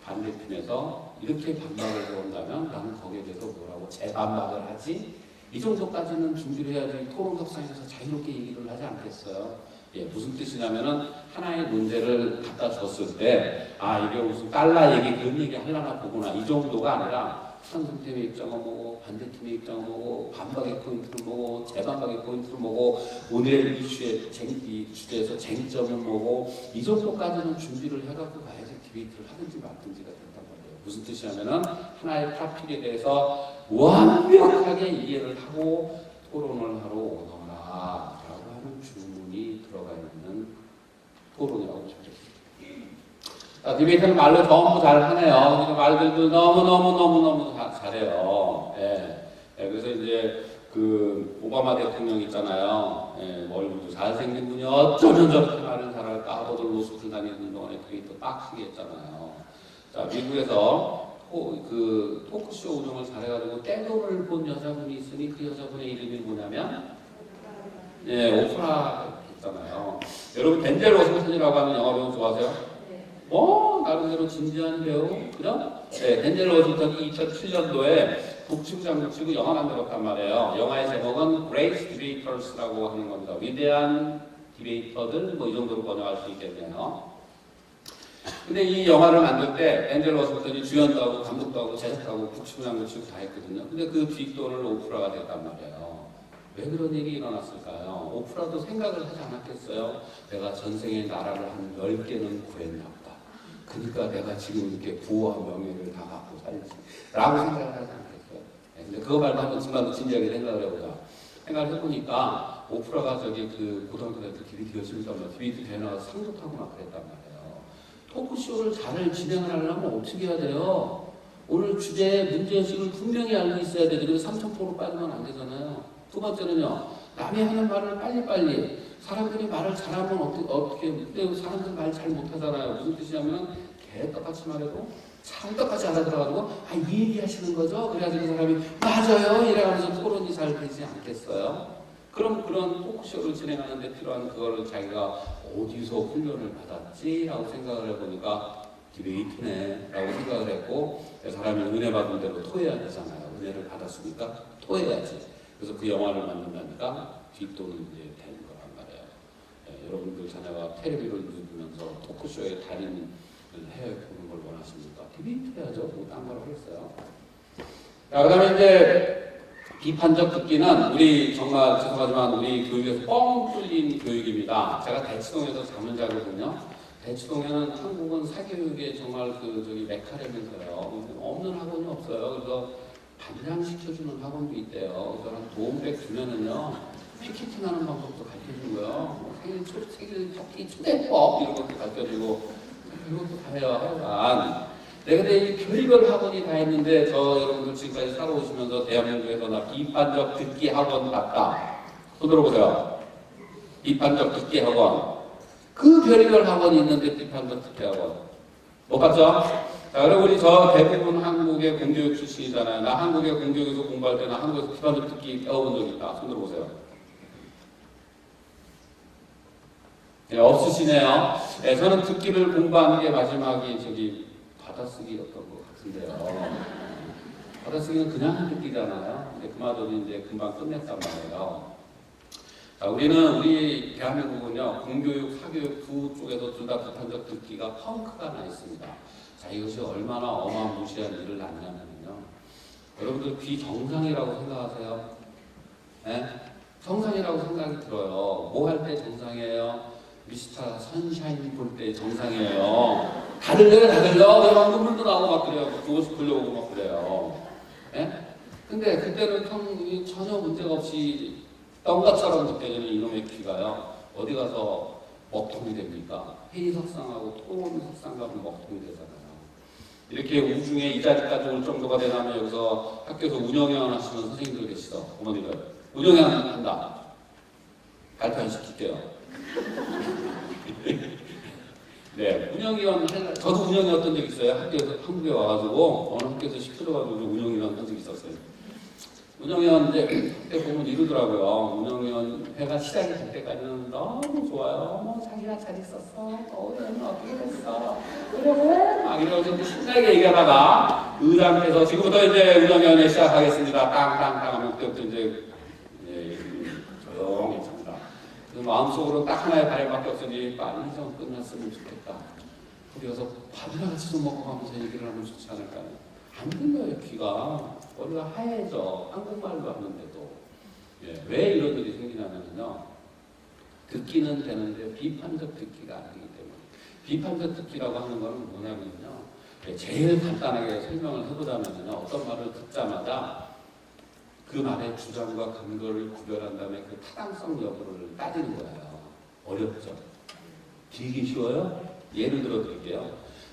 반대팀에서 이렇게 반박을 해온다면 나는 거기에 대해서 뭐라고 재반박을 하지? 이 정도까지는 준비를 해야지 토론협상에서 자유롭게 얘기를 하지 않겠어요? 예, 무슨 뜻이냐면은 하나의 문제를 갖다 줬을 때 이게 무슨 달러 얘기 그런 얘기 하려나 보구나 이 정도가 아니라 찬성팀의 입장은 뭐고 반대팀의 입장은 뭐고 반박의 포인트는 뭐고 재반박의 포인트는 뭐고 오늘의 이슈의 이 주제에서 쟁점은 뭐고 이 정도까지는 준비를 해갖고 가야지 디베이트를 하든지 말든지가 된단 말이에요. 무슨 뜻이냐면은 하나의 토픽에 대해서 완벽하게 이해를 하고 토론을 하러 오너라 라고 하는 주문이 들어가 있는 토론이라고 보겠습니다. 디베이트는 말로 전부 잘 하네요. 말들도 너무 잘해요. 예. 그래서 이제 그 오바마 대통령 있잖아요. 얼굴도 잘생긴 분이 어쩌면 저렇게 말을 잘할까 하버드 로스쿨 다니는 동안에 디베이트 빡시게 했잖아요. 자, 미국에서 그 토크쇼 운영을 잘해가지고 떼돈을 본 여자분이 있으니 그 여자분의 이름이 뭐냐면 오프라 있잖아요. 여러분 덴젤 워싱턴이라고 하는 영화 배우 좋아하세요? 나름대로 진지한 배우, 그죠? 네, 덴젤 워싱턴이 2007년도에 북측장을 치고 영화 만들었단 말이에요. 영화의 제목은 Great Debaters라고 하는 겁니다. 위대한 디베이터들, 뭐 이 정도로 번역할 수 있겠네요. 근데 이 영화를 만들 때 덴젤 워싱턴이 주연도 하고 감독도 하고 제작도 하고 북측장을 치고 다 했거든요. 근데 그 뒷돈을 오프라가 됐단 말이에요. 왜 그런 일이 일어났을까요? 오프라도 생각을 하지 않았겠어요? 내가 전생에 나라를 한 10개는 구했나 보다. 그러니까 내가 지금 이렇게 부와 명예를 다 갖고 살지 라고 생각을 하지 않겠어요? 근데 그거 말고 한번 정말 진지하게 생각을 해보자. 생각을 해보니까 오프라가 저기 그 고등학교 때 디베이트 열심히 하면 디베이트 대회 나가서 상도 타고 막 그랬단 말이에요. 토크쇼를 잘 진행을 하려면 어떻게 해야 돼요? 오늘 주제의 문제의식을 분명히 알고 있어야 되죠. 그래서 삼천포로 빠지면 안 되잖아요. 두 번째는요, 남이 하는 말을 빨리빨리, 사람들이 말을 잘하면 어떻게, 근데 사람들 말 잘 못하잖아요. 무슨 뜻이냐면, 개떡같이 말해도 찰떡같이 알아들어가지고, 이 얘기 하시는 거죠? 그래가지고 그 사람이, 맞아요! 이래가면서 토론이 잘 되지 않겠어요? 그럼 그런 토크쇼를 진행하는데 필요한 그거를 자기가 어디서 훈련을 받았지? 라고 생각을 해보니까, 디베이트네 라고 생각을 했고, 사람이 은혜 받은 대로 토해야 되잖아요. 은혜를 받았으니까 토해야지. 그래서 그 영화를 만든다니까 뒷돈은 이제 되는 거란 말이에요. 여러분들 자녀가 텔레비를 누르면서 토크쇼의 달인을 해보는 걸 원하십니까? 디베이트 해야죠. 뭐 딴 걸 하겠어요. 자, 그 다음에 이제 비판적 듣기는 우리 정말 죄송하지만 우리 교육에서 뻥 뚫린 교육입니다. 제가 대치동에서 잠을 자거든요. 대치동에는 한국은 사교육의 정말 그 저기 메카라면서요. 없는 학원이 없어요. 그래서 반장시켜주는 학원도 있대요. 그래서 한 도움백 주면은요, 피켓팅 하는 방법도 가르쳐주고요, 생일 파티 초대법 이런 것도 가르쳐주고, 이것도 다 해요, 하여간. 네, 근데 이 별별 학원이 다 있는데, 여러분들 지금까지 살아오시면서 대한민국에서 나 비판적 듣기 학원 봤다. 손 들어보세요. 비판적 듣기 학원. 그 별별 학원이 있는데 비판적 듣기 학원. 못 봤죠? 자, 그리고 우리 대부분 한국의 공교육 출신이잖아요. 나 한국의 공교육에서 공부할 때나 한국에서 비판적 듣기 배워본 적 있다. 손 들어보세요. 네, 없으시네요. 네, 저는 듣기를 공부하는 게 마지막이 받아쓰기였던 것 같은데요. 받아쓰기는 그냥 듣기잖아요. 근데 그마저도 이제 금방 끝냈단 말이에요. 자, 우리 대한민국은요, 공교육, 사교육 두 쪽에서 둘 다 비판적 듣기가 펑크가 나 있습니다. 자, 이것이 얼마나 어마무시한 일을 낳냐면요. 여러분들 비정상이라고 생각하세요? 네? 정상이라고 생각이 들어요. 뭐 할 때 정상이에요? 미스터 선샤인 볼 때 정상이에요. 다 들려요, 다 들려. 막 눈물도 나고 막 그래요. 그것을 불려오고 막 그래요. 예? 근데 그때는 전혀 문제가 없이 똥같처럼 느껴지는 이놈의 귀가요. 어디 가서 먹통이 됩니까? 회의 석상하고 토론 석상하고 먹통이 되잖아요. 이렇게 우중에 이 자리까지 올 정도가 되려면 여기서 학교에서 운영위원 하시는 선생님들 계시죠? 어머니들. 운영위원 한다. 발표 안 시킬게요. 네, 운영위원, 저도 운영위원했던 적 있어요. 학교에서, 한국에 와가지고, 어느 학교에서 시켜줘가지고 운영위원 한 적이 있었어요. 운영위원인데, 그때 보면 이러더라고요. 운영위원 회가 시작이 될 때까지는 너무 좋아요. 뭐, 자기가 잘 있었어. 올해는 어떻게 됐어. 그래, 막 이러면서 신나게 얘기하다가, 의장께서 지금부터 이제 운영위원회 시작하겠습니다. 땅땅땅 하면 그때부터 이제, 조용해집니다. 마음속으로 딱 하나의 바람밖에 없으니 빨리 좀 끝났으면 좋겠다. 그래서 밥이나 같이 좀 먹고 가면서 얘기를 하면 좋지 않을까요? 안 들려요, 귀가. 머리가 하얘져. 한국말도 하는데도. 예, 왜 이런 일이 생기냐면요. 듣기는 되는데 비판적 듣기가 안 되기 때문에. 비판적 듣기라고 하는 거는 뭐냐면요. 제일 간단하게 설명을 해보자면요. 어떤 말을 듣자마자 그 말의 주장과 근거를 구별한 다음에 그 타당성 여부를 따지는 거예요. 어렵죠? 되게 쉬워요? 예를 들어 드릴게요.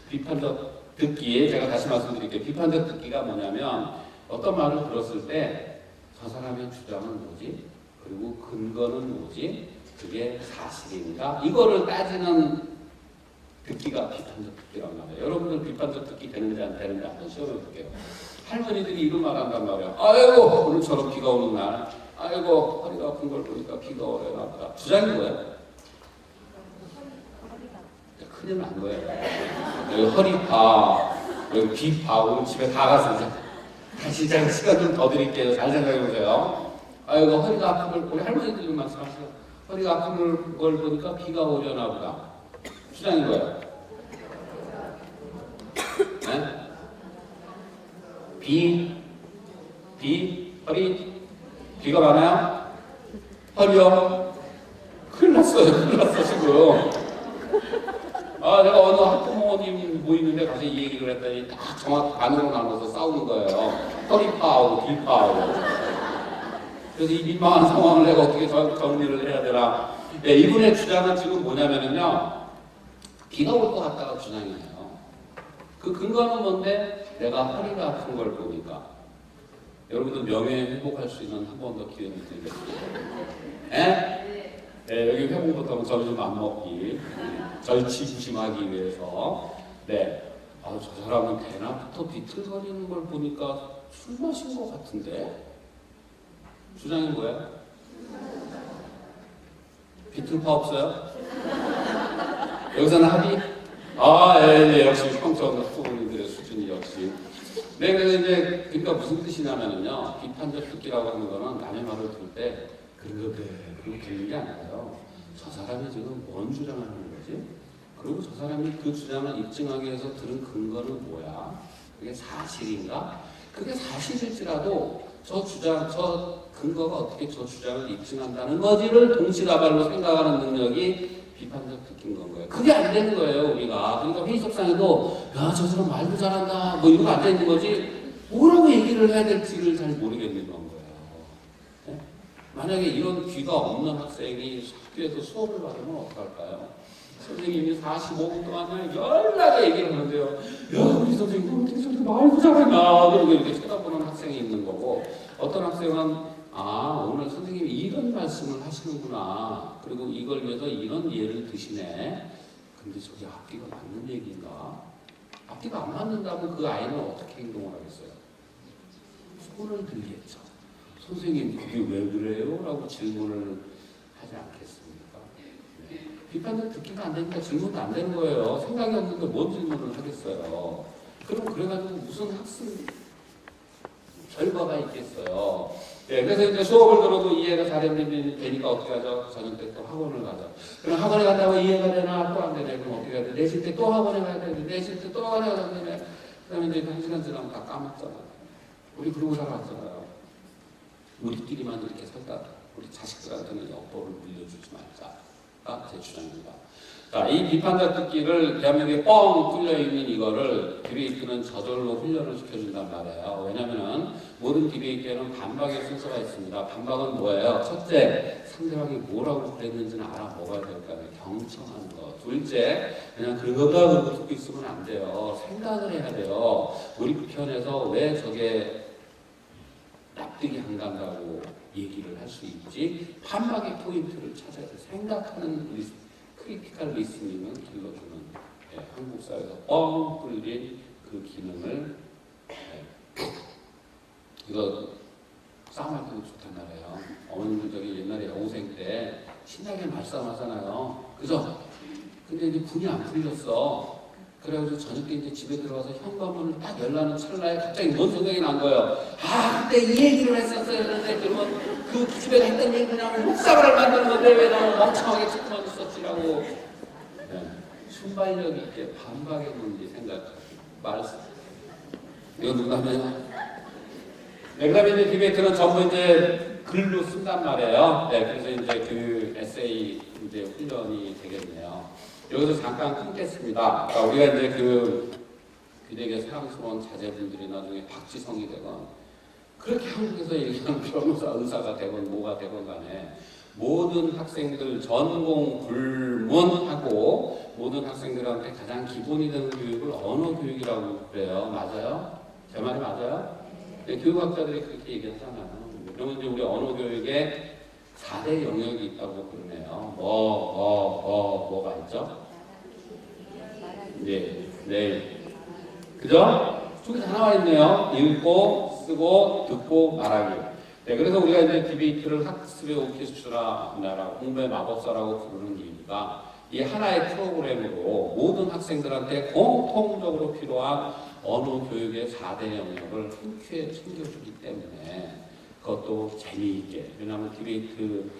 비판적 듣기에 제가 다시 말씀드릴게요. 비판적 듣기가 뭐냐면 어떤 말을 들었을 때 저 사람의 주장은 뭐지? 그리고 근거는 뭐지? 그게 사실인가? 이거를 따지는 듣기가 비판적 듣기란 말이에요. 여러분들 비판적 듣기 되는지 안 되는지 한번 시험해 볼게요. 할머니들이 이런 말 한단 말이야. 아이고 오늘처럼 비가 오는 날 아이고 허리가 아픈 걸 보니까 비가 오려나 보다. 주장이 뭐예요? 큰일 난 거예요. 여기 허리파 여기 비파 오늘 집에 다 가서 다시 제가 시간 좀 더 드릴게요. 잘 생각해 보세요. 아이고 허리가 아픈 걸 우리 할머니들이 말씀하세요. 허리가 아픈 걸 보니까 비가 오려나 보다. 주장이 뭐예요? 네? 비가 많아요? 허리요? 큰일 났어요, 지금. 내가 어느 학부모님 모이는데 가서 이 얘기를 했더니 딱 정확히 반으로 나눠서 싸우는 거예요. 허리파하고 빌파하고. 그래서 이 민망한 상황을 내가 어떻게 정리를 해야 되나. 네, 이분의 주장은 지금 뭐냐면요. 비가 올 것 같다가 주장이에요. 그 근거는 뭔데? 내가 허리가 아픈 걸 보니까. 여러분들 명예에 회복할 수 있는 한 번 더 기회를 드리겠습니다. 네? 네, 여기 회복부터는 점심 안 먹기, 절치부심하기 위해서. 네. 저 사람은 대낮부터 비틀거리는 걸 보니까 술 마신 것 같은데? 주장이 뭐야? 비틀파 없어요? 여기서는 합의? 예, 역시 평점 후보님들의 수준이 역시. 네, 그래서 이제, 그러니까 무슨 뜻이냐면요. 비판적 듣기라고 하는 거는 남의 말을 들을 때, 그리고 들리는 게 아니라요. 저 사람이 지금 뭔 주장을 하는 거지? 그리고 저 사람이 그 주장을 입증하기 위해서 들은 근거는 뭐야? 그게 사실인가? 그게 사실일지라도 저 근거가 어떻게 저 주장을 입증한다는 거지를 동시다발로 생각하는 능력이 비판적 듣기인 건 거예요. 그게 안 되는 거예요, 우리가. 그러니까 회의석상에도, 저 사람 말도 잘한다, 뭐 이런 거 안 되는 거지, 뭐라고 얘기를 해야 될지를 잘 모르겠는 건 거예요. 네? 만약에 이런 귀가 없는 학생이 학교에서 수업을 받으면 어떡할까요? 선생님이 45분 동안 열나게 얘기를 하는데요. 우리 선생님 어떻게 저렇게 말도 잘하나, 그러고 이렇게 쳐다보는 학생이 있는 거고, 어떤 학생은 오늘 선생님이 이런 말씀을 하시는구나. 그리고 이걸 위해서 이런 예를 드시네. 근데 저게 앞뒤가 맞는 얘기인가? 앞뒤가 안 맞는다면 그 아이는 어떻게 행동을 하겠어요? 손을 들겠죠. 선생님 그게 왜 그래요? 라고 질문을 하지 않겠습니까? 네. 비판적 듣기가 안 되니까 질문도 안 되는 거예요. 생각이 없는데 뭔 질문을 하겠어요? 그럼 그래가지고 무슨 학습 결과가 있겠어요. 네, 그래서 이제 수업을 들어도 이해가 잘 되니까 어떻게 하죠? 저녁 때 또 학원을 가죠. 그럼 학원에 간다고 이해가 되나? 또 안 되네. 그럼 어떻게 해야 돼? 내실 때 또 학원에 가야 되는데, 내실 때 또 학원에 가야 되네. 그 다음에 이제 1시간 지나면 다 까먹잖아요. 우리 그러고 살아왔잖아요. 우리끼리만 이렇게 살다 우리 자식들한테는 역법을 물려주지 말자. 제 주장입니다. 자, 이 비판자 듣기를 대한민국에 뻥 뚫려 있는 이거를 디베이트는 저절로 훈련을 시켜준단 말이에요. 왜냐면은 모든 디베이트에는 반박의 순서가 있습니다. 반박은 뭐예요? 첫째, 상대방이 뭐라고 그랬는지는 알아먹어야 될까요? 경청하는 거. 둘째, 그냥 그거다 그러고 듣고 있으면 안 돼요. 생각을 해야 돼요. 우리 편에서 왜 저게 납득이 안 간다고 얘기를 할 수 있지? 반박의 포인트를 찾아야 돼. 생각하는 크리티컬 리스닝을 길러주는 한국 사회에서 뻥 뚫린 그 기능을 이거 싸움할 때도 좋단 말이에요. 어머님들 저기 옛날에 여고생 때 신나게 말싸움 하잖아요. 그죠? 근데 이제 분이 안 풀렸어. 그래가지고 저녁 때 이제 집에 들어가서 현관문을 딱 열라는 찰나에 갑자기 뭔 생각이 난 거예요. 아, 그때 이 얘기를 했었어야 했는데, 그러면 그 집에 했던 얘기 그냥 묵사발을 만드는 건데 왜 나는 멍청하게 책만 썼지라고. 네. 순발력 있게 반박의 문제 생각, 말씀. 이거 농담이에요. 네, 그 다음에 이제 디베이트는 전부 이제 글로 쓴단 말이에요. 네, 그래서 이제 그 에세이 이제 훈련이 되겠네요. 여기서 잠깐 끊겠습니다. 그러니까 우리가 이제 그에게 사랑스러운 자제분들이 나중에 박지성이 되건 그렇게 한국에서 얘기하는 변호사, 의사가 되건 뭐가 되건 간에 모든 학생들 전공 불문하고 모든 학생들한테 가장 기본이 되는 교육을 언어 교육이라고 그래요. 맞아요? 제 말이 맞아요? 네, 교육학자들이 그렇게 얘기하잖아요. 그러면 이제 우리 언어 교육에 4대 영역이 있다고 그러네요. 뭐가 있죠? 네. 그죠? 저기 다 나와 있네요. 읽고, 쓰고, 듣고, 말하기. 네, 그래서 우리가 이제 디베이트를 학습의 오케스트라라고, 공부의 마법사라고 부르는 이유가 이 하나의 프로그램으로 모든 학생들한테 공통적으로 필요한 언어 교육의 4대 영역을 한 큐에 챙겨주기 때문에 그것도 재미있게. 왜냐하면 디베이트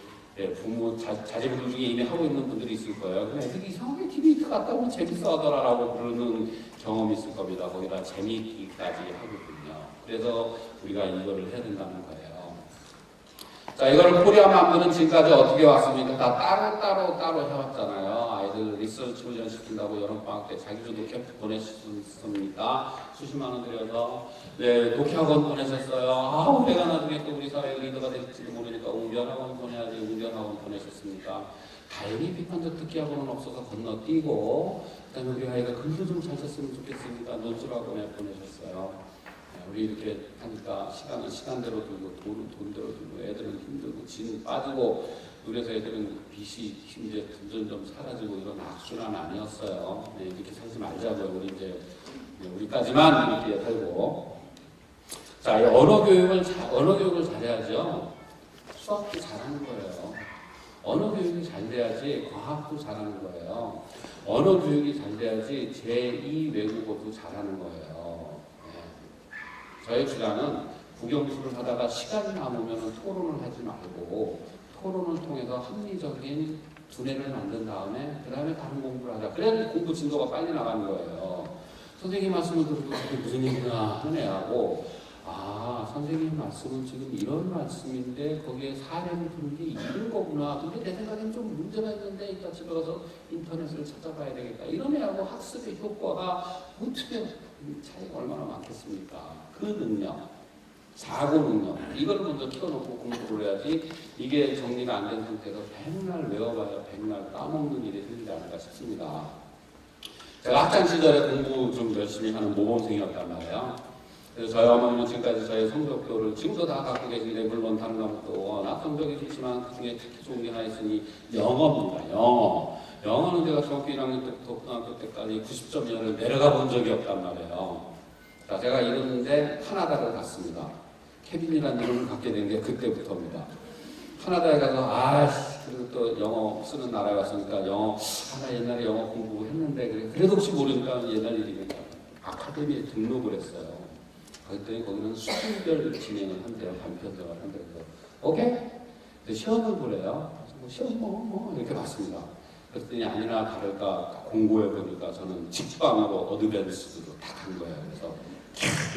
부모, 자제분들 중에 이미 하고 있는 분들이 있을 거예요. 근데 애들이 이상하게 디베이트 갔다 오면 재밌어 하더라라고 그러는 경험이 있을 겁니다. 거기다 재미있기까지 하거든요. 그래서 우리가 이거를 해야 된다는 거예요. 자, 이거를 코리아 맘들은 지금까지 어떻게 왔습니까? 다 따로 해왔잖아요. 아이들 리서치 훈련 시킨다고 여름방학 때 자기주도 캠프 보내셨습니까? 수십만 원 들여서. 네, 독해학원 보내셨어요. 내가 나중에 또 우리 사회 리더가 될지도 모르니까 웅변학원 보내야지. 웅변학원 보내셨습니까? 다행히 비판적 듣기학원은 없어서 건너뛰고, 그 다음에 우리 아이가 글도 좀 잘 썼으면 좋겠습니다. 논술학원에 보내셨어요. 우리 이렇게 하니까 시간은 시간대로 들고 돈은 돈대로 들고 애들은 힘들고 지는 빠지고 그래서 애들은 빚이 이제 점점 사라지고 이런 악순환 아니었어요. 네, 이렇게 살지 말자고요. 우리 이제 우리까지만 이렇게 살고. 자, 이 언어 교육을 잘해야죠. 수학도 잘하는 거예요. 언어 교육이 잘 돼야지 과학도 잘하는 거예요. 언어 교육이 잘 돼야지 제2 외국어도 잘하는 거예요. 저의 주장은 국영수를 하다가 시간이 남으면 토론을 하지 말고 토론을 통해서 합리적인 두뇌를 만든 다음에 그 다음에 다른 공부를 하자. 그래야 공부 진도가 빨리 나가는 거예요. 선생님 말씀을 듣고 그게 무슨 얘기나 하는 애하고 선생님 말씀은 지금 이런 말씀인데 거기에 사례를 두는 게 이런 거구나. 근데 내 생각엔 좀 문제가 있는데 이따 집에 가서 인터넷을 찾아봐야 되겠다. 이런 애하고 학습의 효과가 어떻게 차이가 얼마나 많겠습니까? 그 능력, 사고 능력 이걸 먼저 키워놓고 공부를 해야지 이게 정리가 안 된 상태에서 백날 외워봐야 백날 까먹는 일이 생기지 않을까 싶습니다. 제가 학창 시절에 공부 좀 열심히 하는 모범생이었단 말이에요. 그래서 저희 어머니는 지금까지 저희 성적표를 지금도 다 갖고 계신데 물론 다른 과목도 워낙 성적이 좋지만 그중에 특히 좋은 게 하나 있으니 영어입니다. 영어는 제가 중학교 1학년 때부터 고등학교 때까지 90점이를 내려가 본 적이 없단 말이에요. 자, 제가 이러는데 카나다를 갔습니다. 케빈이라는 이름을 갖게 된 게 그때부터입니다. 카나다에 가서 그리고 또 영어 쓰는 나라에 왔으니까 영어 옛날에 영어 공부했는데 그래도 혹시 모르니까 옛날 일이니까 아카데미에 등록을 했어요. 그랬더니 거기는 수준별 진행을 한대요. 단편적을 한대요. 그래서 오케이? 근데 시험을 보래요. 그래서 시험 이렇게 봤습니다. 그랬더니 아니나 다를까 공부해 보니까 저는 직방으로 어드밴스드로 다 간 거예요. 그래서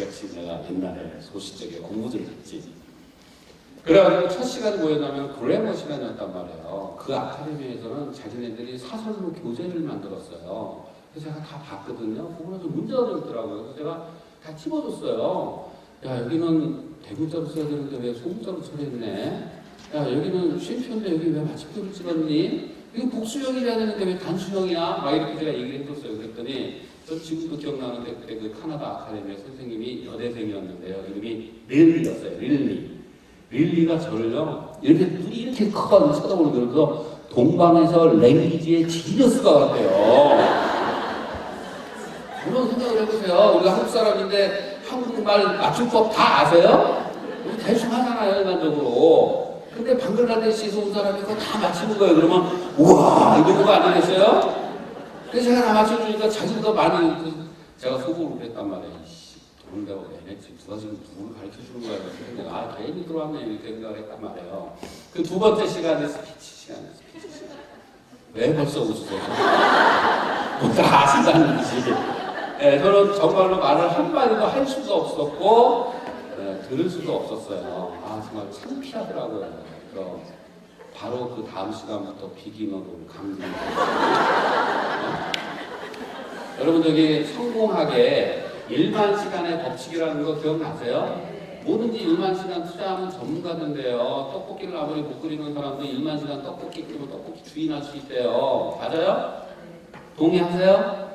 역시 내가 옛날에 소시적에 공부 좀 했지. 그래가지고 첫 시간이 뭐였냐면 글래머 시간이었단 말이에요. 그 아카데미에서는 자기네들이 사설로 교재를 만들었어요. 그래서 제가 다 봤거든요. 보고 나서 문제가 되더라고요. 그래서 제가 다 집어줬어요. 야, 여기는 대문자로 써야 되는데 왜 소문자로 처리했네? 야, 여기는 쉼표인데 여기 왜 마침표를 찍었니? 이거 복수형이라야 되는데 왜 단수형이야? 막 이렇게 제가 얘기를 해줬어요. 그랬더니 저 지금도 기억나는데 그때 그 카나다 아카데미 선생님이 여대생이었는데요. 이름이 릴리였어요. 릴리가 저를요 이렇게 눈이 이렇게 커가지고 쳐다보는 그래서 동방에서 랭귀지의 지니어스가 같아요. 그런 생각을 해보세요. 우리가 한국 사람인데 한국말 맞춤법 다 아세요? 우리 대충 하잖아요, 일반적으로. 근데 방글라데시에서 온 사람이 그거 다 맞추는 거예요. 그러면 우와 이런 거 아니겠어요? 그래서 제가 다 맞춰주니까 자기도 많이 제가 속으로 그랬단 말이에요. 돈 내고 내냈지 누가 지금 누굴 가르쳐주는 거야. 그래서 아 괜히 들어왔네 이렇게 생각을 했단 말이에요. 그 두 번째 시간이 스피치 시간. 왜 벌써 웃으세요? 다 아신다는 듯이. 네, 저는 정말로 말을 한마디도 할 수도 없었고 들을 수도 없었어요. 아 정말 창피하더라고요. 그래서 바로 그 다음 시간부터 비기너로 강의. 여러분 저기 성공하게 1만 시간의 법칙이라는 거 기억나세요? 뭐든지 1만 시간 투자하면 전문가던데요. 떡볶이를 아무리 못 끓이는 사람도 1만 시간 떡볶이 끓이면 떡볶이 주인할 수 있대요. 맞아요? 동의하세요?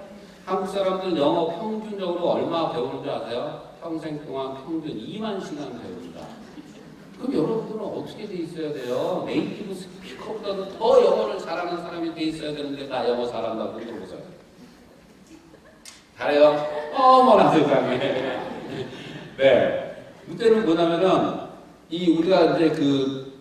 한국 사람들 영어 평균적으로 얼마 배우는 줄 아세요? 평생 동안 평균 2만 시간 배웁니다. 그럼 여러분들은 어떻게 돼 있어야 돼요? 네이티브 스피커보다도 더 영어를 잘하는 사람이 돼 있어야 되는데 나 영어 잘한다고 물어보세요. 잘해요? 어머나 세상에. 네. 문제는 뭐냐면은 우리가 이제 그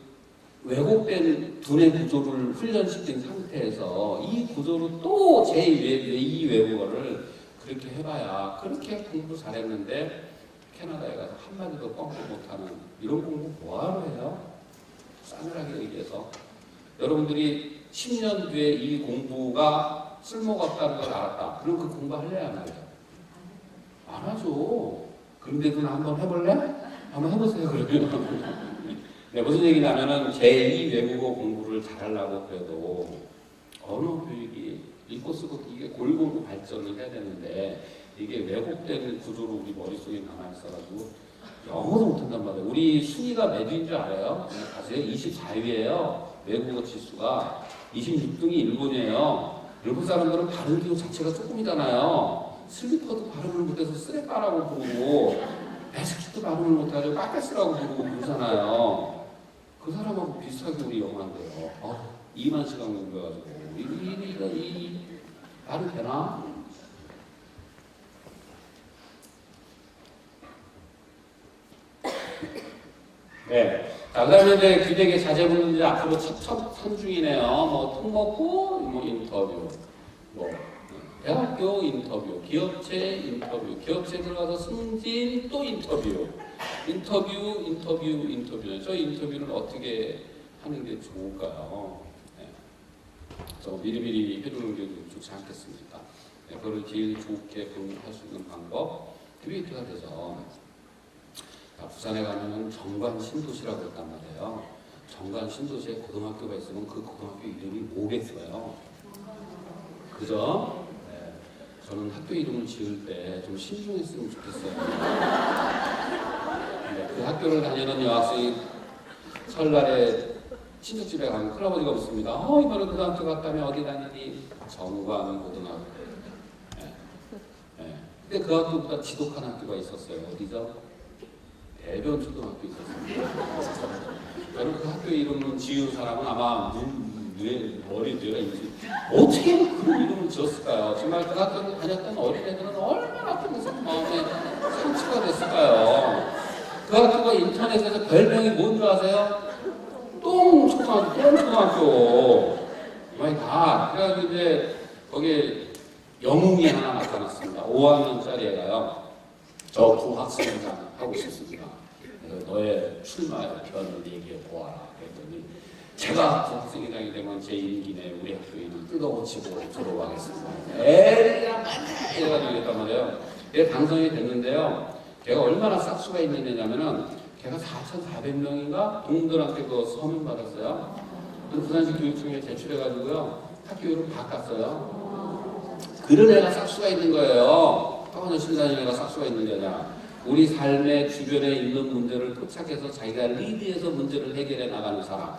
왜곡된 두뇌 구조를 훈련시킨 상태에서 이 구조로 또 제2 외국어를 그렇게 해봐야 그렇게 공부 잘했는데 캐나다에 가서 한마디도 뻥뻥 못하는 이런 공부 뭐하러 해요? 싸늘하게 얘기해서 여러분들이 10년 뒤에 이 공부가 쓸모가 없다는 걸 알았다. 그럼 그 공부 할래야 안 할래요? 안 하죠. 그런데 그건 한번 해볼래? 한번 해보세요 그러면. 네, 무슨 얘기냐면은 제2 외국어 공부를 잘하려고 그래도 언어 교육이 읽고 쓰고 이게 골고루 발전을 해야 되는데 이게 왜곡된 구조로 우리 머릿속에 남아있어가지고 영어도 못한단 말이에요. 우리 순위가 몇 위인 줄 알아요? 아세요? 24위예요. 외국어 지수가 26등이 일본이에요. 일본 사람들은 발음 기호 자체가 조금이잖아요. 슬리퍼도 발음을 못해서 쓰레빠라고 부르고 에스키도 발음을 못하죠. 까까스라고 부르고 그러잖아요. 그 사람하고 비슷하게 우리 영어한대요. 2만 시간 공부해가지고 이 말이 되나? 네. 자, 그 다음에 이제 기대계 자제분들 앞으로 첫 산중이네요. 뭐, 특목고, 뭐, 인터뷰, 뭐, 대학교 인터뷰, 기업체 인터뷰, 기업체 들어가서 승진 또 인터뷰. 저 인터뷰는 어떻게 하는 게 좋을까요? 네. 저 미리미리 해두는 게 좋지 않겠습니까? 네, 그걸 제일 좋게 할 수 있는 방법, 듀에이트가 돼서. 부산에 가면은 정관 신도시라고 했단 말이에요. 정관 신도시에 고등학교가 있으면 그 고등학교 이름이 뭐겠어요? 그죠? 네. 저는 학교 이름을 지을 때 좀 신중했으면 좋겠어요. 네, 그 학교를 다니는 여학생이 설날에 친척집에 가면 큰아버지가 묻습니다. 이번에 고등학교 갔다며 어디 다니니? 정관 고등학교. 네. 네. 근데 그 학교보다 지독한 학교가 있었어요. 어디죠? 대변 초등학교 있었습니다. 저는 그 학교 이름을 지은 사람은 아마 머리 뇌가 있지. 어떻게 그런 이름을 지었을까요? 정말 그 학교를 다녔던 어린애들은 얼마나 큰 마음에 상처가 됐을까요? 그 학교가 인터넷에서 별명이 뭔지 아세요? 똥초등학교. 마이 갓. 그래가지고 이제 거기에 영웅이 하나 나타났습니다. 5학년짜리 애가요. 저 두 학생이랑 하고 싶습니다. 너의 출마편을 얘기해 보아라. 그랬더니 제가 두 학생회장이 되면 제 임기 내에 우리 학교 이름 뜯어고치고 졸업하겠습니다. 에이야 맞네 이래가지고 이랬단 말이에요. 얘 당선이 됐는데요. 걔가 얼마나 싹수가 있는 애냐면은 걔가 4,400명인가 동들한테 그 서명 받았어요. 그 당시 교육청에 제출해가지고요 학교를 바꿨어요. 그런 애가 싹수가 있는 거예요. 학원 열심히 다니는 애가 싹수가 있는 거냐. 우리 삶의 주변에 있는 문제를 포착해서 자기가 리드해서 문제를 해결해 나가는 사람.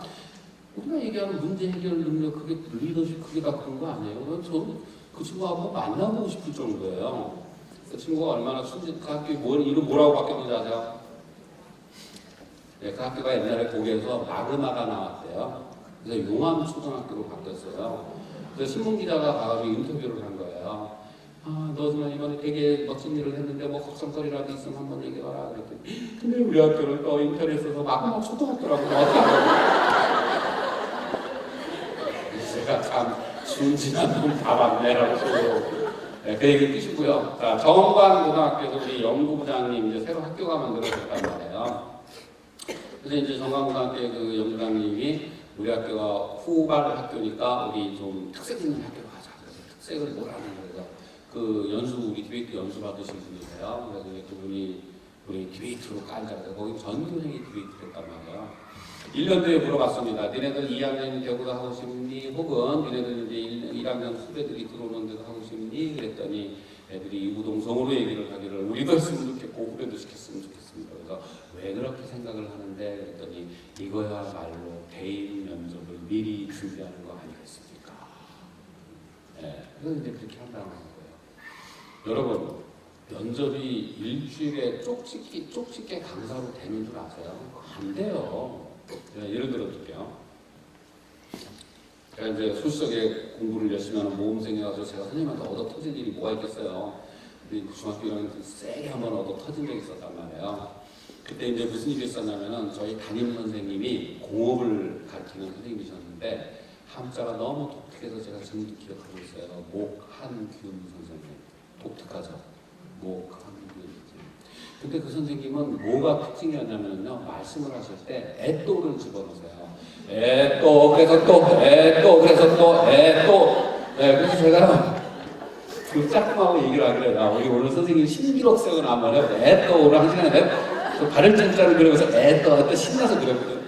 우리가 얘기하는 문제 해결 능력, 그게 리더십, 그게 다 그런 거 아니에요? 저는 그 친구하고 만나보고 싶을 정도예요. 그 친구가 얼마나 순진, 그 학교 이름 뭐라고 바뀌었는지 아세요? 네, 그 학교가 옛날에 거기에서 마그마가 나왔대요. 그래서 용암초등학교로 바뀌었어요. 그래서 신문기자가 가가지고 인터뷰를 한 거예요. 아, 너 정말 이번에 되게 멋진 일을 했는데 뭐 걱정거리라도 있으면 한번 얘기해봐라. 그랬더니 근데 우리 학교는 또 인터넷에서 마그마 초등학교라고 제가 참 순진한 놈 다 봤네라고 네, 그 얘기 끝이고요. 자, 정관고등학교에서 우리 연구부장님 이제 새로 학교가 만들어졌단 말이에요. 그래서 이제 정관고등학교 그 연구부장님이 우리 학교가 후발 학교니까 우리 좀 특색 있는 학교로 가자. 그래서 특색을 뭐라는 거예요. 그 연수, 우리 디베이트 연수 받으신 분이세요. 그래서 그분이 우리 디베이트로 깔자. 거기 전교생이 디베이트 했단 말이에요. 1년 뒤에 물어봤습니다. 니네들 2학년 되고도 하고 싶니? 혹은 니네들 이제 1학년 후배들이 들어오는데도 하고 싶니? 그랬더니 애들이 이구동성으로 얘기를 하기를 우리도 했으면 좋겠고 후배도 시켰으면 좋겠습니다. 그래서 왜 그렇게 생각을 하는데? 그랬더니 이거야말로 대인 면접을 미리 준비하는 거 아니겠습니까? 네, 그래서 이제 그렇게 한다는 거예요. 여러분, 면접이 일주일에 쪽집게 강사로 되는 줄 아세요? 안 돼요. 예를 들어 드릴게요. 제가 이제 소시적에 공부를 열심히 하는 모범생이라서 제가 선생님한테 얻어 터질 일이 뭐가 있겠어요. 중학교 1학년 때 세게 한번 얻어 터진 적이 있었단 말이에요. 그때 이제 무슨 일이 있었냐면은 저희 담임 선생님이 공업을 가르치는 선생님이셨는데 함자가 너무 독특해서 제가 지금도 기억하고 있어요. 목한균 선생님. 독특하죠. 목한균. 근데 그 선생님은 뭐가 특징이었냐면요. 말씀을 하실 때 애또를 집어넣으세요. 애또, 그래서 또, 애또, 그래서 또, 애또. 네, 그래서 제가 그 짝꿍하고 얘기를 하길래, 우리 오늘 선생님 신기록색을 한번 해보자. 애또, 오늘 한 시간에 발을 짠짠을 그려서 애또 신나서 그렸거든.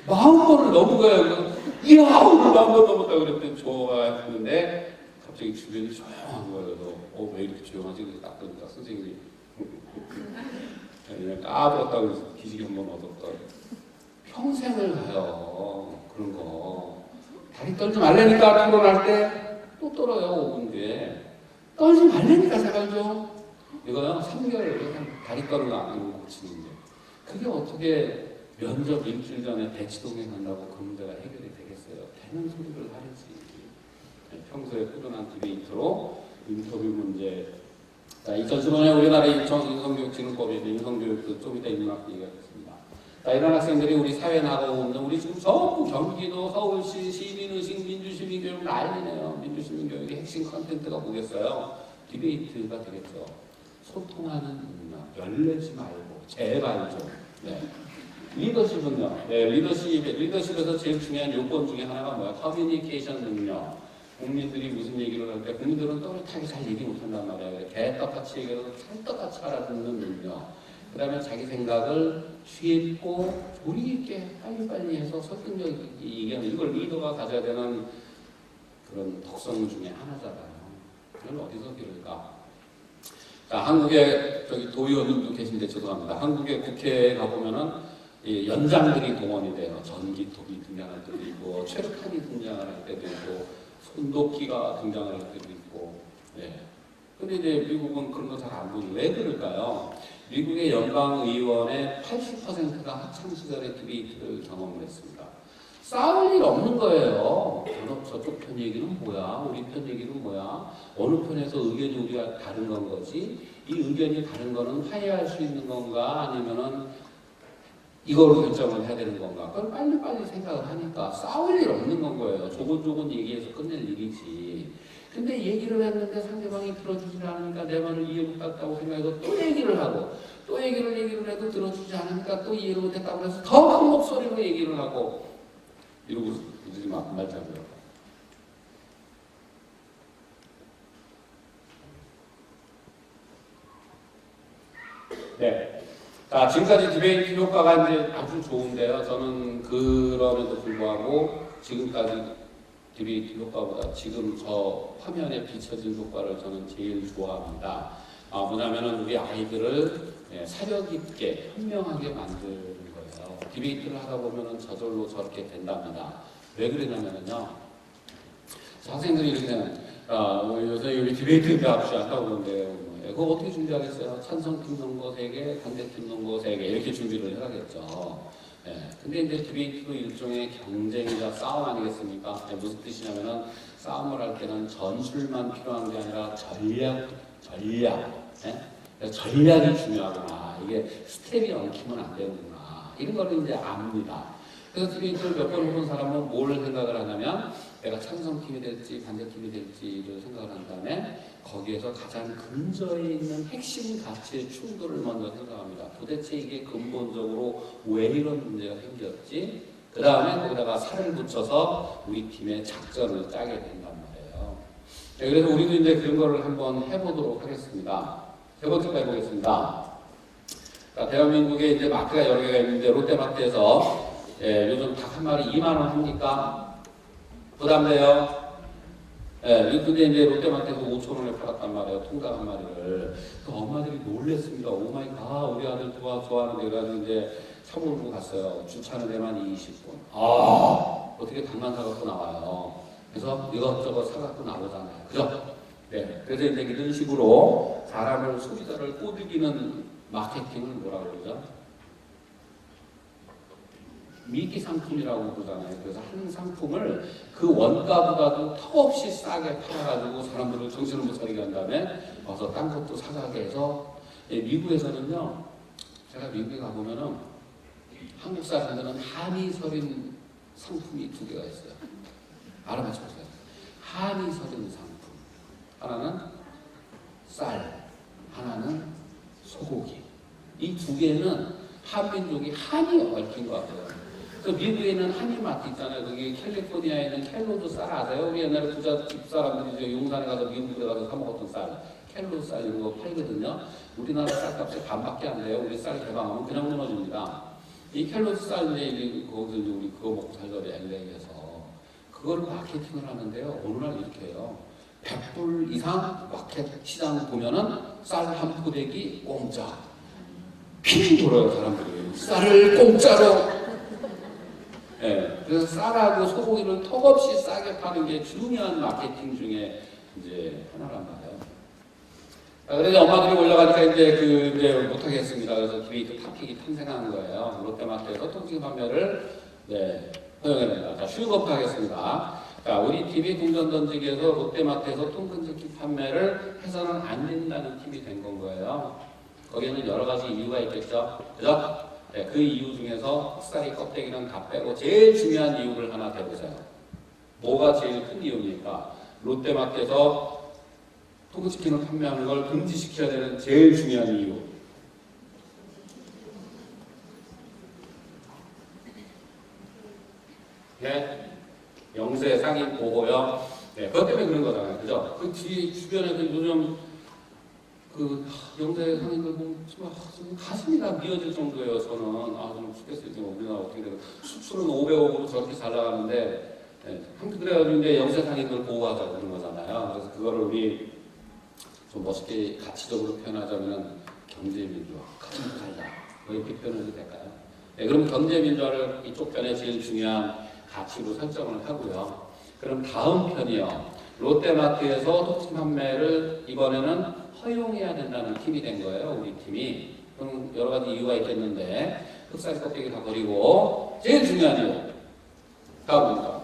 마음번을 넘은 거예요. 이야, 오늘 마음번 넘었다 그랬더니 좋아했는데, 갑자기 주변이 조용한 거예요. 왜 이렇게 조용하지? 그래서 딱 보니까 선생님이 그냥 까불었다고 해서 기지개 한번 얻었다. 평생을 가요. 그런 거. 다리 떨지 말라니까 토론할 때 또 떨어요. 5분 뒤에. 떨지 말라니까 제발 좀. 이거요. 3개월 다리 떨을 안 고치는 게. 그게 어떻게 면접 일주일 전에 대치동에 간다고 그 문제가 해결이 되겠어요. 되는 소리를 하지. 평소에 꾸준한 디베이트로 인터뷰 문제. 자, 2015년에 우리나라 인성교육 진흥법에서 인성교육도 좀 이따 인문학 얘기하겠습니다. 자, 이런 학생들이 우리 사회에 나가고 있는 우리 지금 전부 경기도, 서울시, 시민의식, 민주시민교육 난리네요. 민주시민교육의 핵심 컨텐츠가 뭐겠어요? 디베이트가 되겠죠. 소통하는 능력, 열내지 말고 제발 좀. 네. 리더십은요. 네, 리더십에서 제일 중요한 요건 중에 하나가 뭐야? 커뮤니케이션 능력. 국민들이 무슨 얘기를 할 때 국민들은 또렷하게 잘 얘기 못한단 말이에요. 개떡같이 얘기해서 찰떡같이 알아듣는 능력. 그 다음에 자기 생각을 쉽고 조리 있게 빨리빨리 해서 설득력 있게 얘기하는 이걸 리더가 가져야 되는 그런 특성 중에 하나잖아요. 그걸 어디서 기를까? 자, 한국에 저기 도의원님도 계신데 죄송합니다. 한국의 국회에 가보면은 연장들이 동원이 돼요. 전기톱이 등장할 때도 있고 최루탄이 등장할 때도 있고 손도끼가 등장할 때도 있고. 네. 근데 이제 미국은 그런 거 잘 안 보니 왜 그럴까요? 미국의 연방의원의 80%가 학창시절에 디베이트를 경험을 했습니다. 싸울 일 없는 거예요. 저쪽 편 얘기는 뭐야? 우리 편 얘기는 뭐야? 어느 편에서 의견이 우리가 다른 건 거지? 이 의견이 다른 거는 화해할 수 있는 건가? 아니면은 이걸로 결정을 해야 되는 건가? 그걸 빨리빨리 생각을 하니까 싸울 일 없는 건 거예요. 조곤조곤 얘기해서 끝낼 일이지. 근데 얘기를 했는데 상대방이 들어주지 않으니까 내 말을 이해 못했다고 생각해서 또 얘기를 하고 또 얘기를 해도 들어주지 않으니까 또 이해를 못했다고 해서 더 큰 목소리로 얘기를 하고 이러고 이러지 말자고요. 네. 자, 지금까지 디베이트 효과가 이제 아주 좋은데요. 저는 그럼에도 불구하고 지금까지 디베이트 효과보다 지금 저 화면에 비춰진 효과를 저는 제일 좋아합니다. 뭐냐면은 우리 아이들을 사려 깊게 현명하게 만드는 거예요. 디베이트를 하다 보면은 저절로 저렇게 된답니다. 왜 그러냐면요. 학생들이 이렇게 되면 요새 우리 디베이트 합시다 한다고 그러는데요. 그거 어떻게 준비하겠어요? 찬성팀 넣은 거 3개, 반대팀 넣은 거 3개 이렇게 준비를 해야겠죠. 근데 이제 디베이트도 일종의 경쟁이자 싸움 아니겠습니까? 무슨 뜻이냐면은 싸움을 할 때는 전술만 필요한 게 아니라 전략이 중요하구나. 이게 스텝이 엉키면 안 되는구나. 이런 거를 이제 압니다. 그래서 디베이트를 몇 번 해본 사람은 뭘 생각을 하냐면 내가 찬성팀이 될지 반대팀이 될지를 생각을 한 다음에 거기에서 가장 근저에 있는 핵심 가치의 충돌을 먼저 생각합니다. 도대체 이게 근본적으로 왜 이런 문제가 생겼지? 그 다음에 거기다가 살을 붙여서 우리 팀의 작전을 짜게 된단 말이에요. 그래서 우리도 이제 그런 거를 한번 해보도록 하겠습니다. 세 번째로 해보겠습니다. 자, 대한민국에 이제 마트가 여러 개가 있는데 롯데마트에서 요즘 닭 한 마리 2만 원 합니까? 부담돼요? 근데 이제 롯데마트에서 5,000원에 팔았단 말이에요. 통닭 한 마리를. 그 엄마들이 놀랬습니다. 오마이 갓, 우리 아들 좋아하는데 그래가지고 이제 차 몰고 갔어요. 주차하는 데만 20분. 어떻게 닭만 사갖고 나와요. 그래서 이것저것 사갖고 나오잖아요. 그죠? 그래서 이제 이런 식으로 사람을, 소비자를 꼬드기는 마케팅을 뭐라고 그러죠? 미끼 상품이라고 그러잖아요. 그래서 한 상품을 그 원가보다도 턱없이 싸게 팔아가지고 사람들을 정신을 못 차리게 한 다음에 와서 딴 것도 사가게 해서 미국에서는요. 제가 미국에 가보면은 한국 사람들은 한이 서린 상품이 2개가 있어요. 알아맞혀보세요. 한이 서린 상품. 하나는 쌀, 하나는 소고기. 이 2개는 한민족이 한이 얽힌 것 같아요. 그 미국에 있는 한인마트 있잖아요. 거기 캘리포니아에 있는 켈로드 쌀 아세요? 우리 옛날에 부자 집사람들이 이제 용산에 가서 미국에 가서 사 먹었던 쌀, 켈로드 쌀 이런 거 팔거든요. 우리나라 쌀값의 반밖에 안 돼요. 우리 쌀 개방하면 그냥 무너집니다. 이 켈로드 쌀 이제 거기서 이제 우리 그거 먹고 살거든요. LA에서 그거를 마케팅을 하는데요. 어느 날 이렇게 해요. 100불 이상 마켓 시장 보면은 쌀 한 포대기 공짜. 핑 돌아요 사람들이. 쌀을 공짜로. 그래서 쌀하고 소고기를 턱없이 싸게 파는 게 중요한 마케팅 중에 이제 하나란 말이에요. 그래서 엄마들이 올라가니까 이제 못하겠습니다. 그래서 디베이트 탑픽이 탄생하는 거예요. 롯데마트에서 통증 판매를 허용해낸다. 자, 쉬운 것부터 하겠습니다. 자, 우리 팀이 동전 던지기에서 롯데마트에서 통근지키 판매를 해서는 안 된다는 팀이 된 건 거예요. 거기에는 여러 가지 이유가 있겠죠. 그죠? 그 이유 중에서 흑사리 껍데기는 다 빼고 제일 중요한 이유를 하나 대보세요. 뭐가 제일 큰 이유입니까? 롯데마트에서 통근치킨을 판매하는 걸 금지시켜야 되는 제일 중요한 이유. 영세 상인 보호요. 그것 때문에 그런 거잖아요. 그죠? 그 뒤에 주변에 요즘 영세 상인들 보면 가슴이 다 미어질 정도예요. 저는 좀 죽겠어요. 지금 우리나라 어떻게 되고 수출은 500억으로 저렇게 잘 나가는데 아무튼 그래가지고 이제 영세 상인들 보호하자고 그런 거잖아요. 그래서 그거를 우리 좀 멋있게 가치적으로 표현하자면 경제민주화, 같이 살자 이렇게 표현해도 될까요? 그럼 경제민주화를 이쪽 편에 제일 중요한 가치로 설정을 하고요. 그럼 다음 편이요. 롯데마트에서 통신 판매를 이번에는 허용해야 된다는 팀이 된 거예요. 우리 팀이. 그럼 여러 가지 이유가 있겠는데 흑사리 껍데기 다 버리고 제일 중요한 이유. 다음입니다.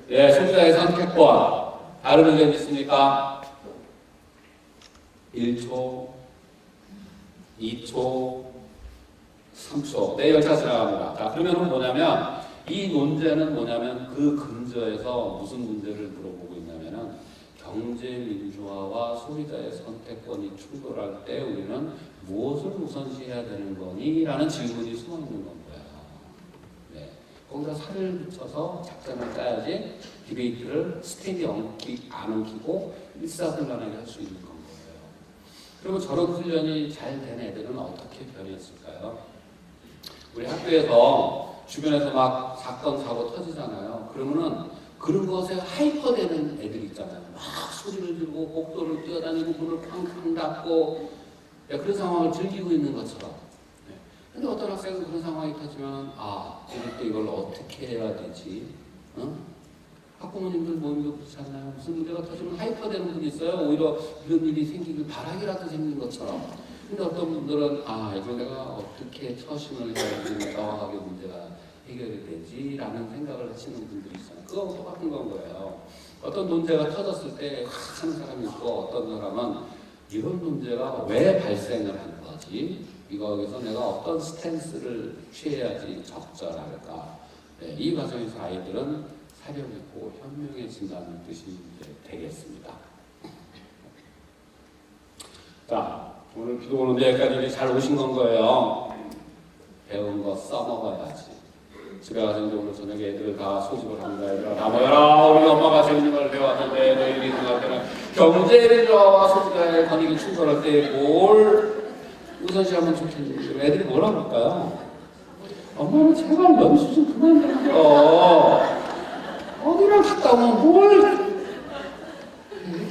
소비자의 선택권. 다른 의견 있습니까? 1초, 2초, 3초. 네, 열차 지나갑니다. 자, 그러면은 뭐냐면 이 논제는 뭐냐면 그 근저에서 무슨 문제를 물어보고 있냐면은 경제 민주화와 소비자의 선택권이 충돌할 때 우리는 무엇을 우선시해야 되는 거니? 라는 질문이 숨어 있는 건 거예요. 거기다 살을 붙여서 작전을 짜야지 디베이트를 스텝이 안 엉키고 일사불란하게 할 수 있는 건 거예요. 그러면 저런 훈련이 잘 된 애들은 어떻게 변했을까요? 우리 학교에서 주변에서 막 사건, 사고 터지잖아요. 그러면은 그런 것에 하이퍼되는 애들 있잖아요. 막 소리를 지르고 복도를 뛰어다니고 문을 쾅쾅 닫고 그런 상황을 즐기고 있는 것처럼. 근데 어떤 학생은 그런 상황이 터지면 이럴 때 이걸 어떻게 해야 되지? 학부모님들 모임도 그렇지 않나요? 무슨 문제가 터지면 하이퍼되는 분이 있어요. 오히려 이런 일이 생기길 바라기라도 생긴 것처럼. 근데 어떤 분들은 이걸 내가 어떻게 처신을 해야지 명확하게 문제가 해결이 되지? 라는 생각을 하시는 분들이 있어요. 그거 똑같은 건 거예요. 어떤 문제가 터졌을 때 하는 사람이 있고 어떤 사람은 이런 문제가 왜 발생을 하는 거지? 이거에서 내가 어떤 스탠스를 취해야지 적절할까? 이 과정에서 아이들은 사력 있고 현명해진다는 뜻이 되겠습니다. 자, 오늘 비도 오는데 여기까지 잘 오신 건 거예요. 배운 거 써먹어야지. 집에 가서 이제 오늘 저녁에 애들 다 소집을 합니다. 애들 다 모여라. 우리 엄마가 재밌는 걸 배웠는데 너희들이 생각할 때는 경제력과 소득의 권익이 충돌할 때 뭘 우선시하면 좋겠는지 애들이 뭐라 그럴까요? 엄마는 제발 연수 좀 그만 들어. 어디랑 갔다 오면 뭘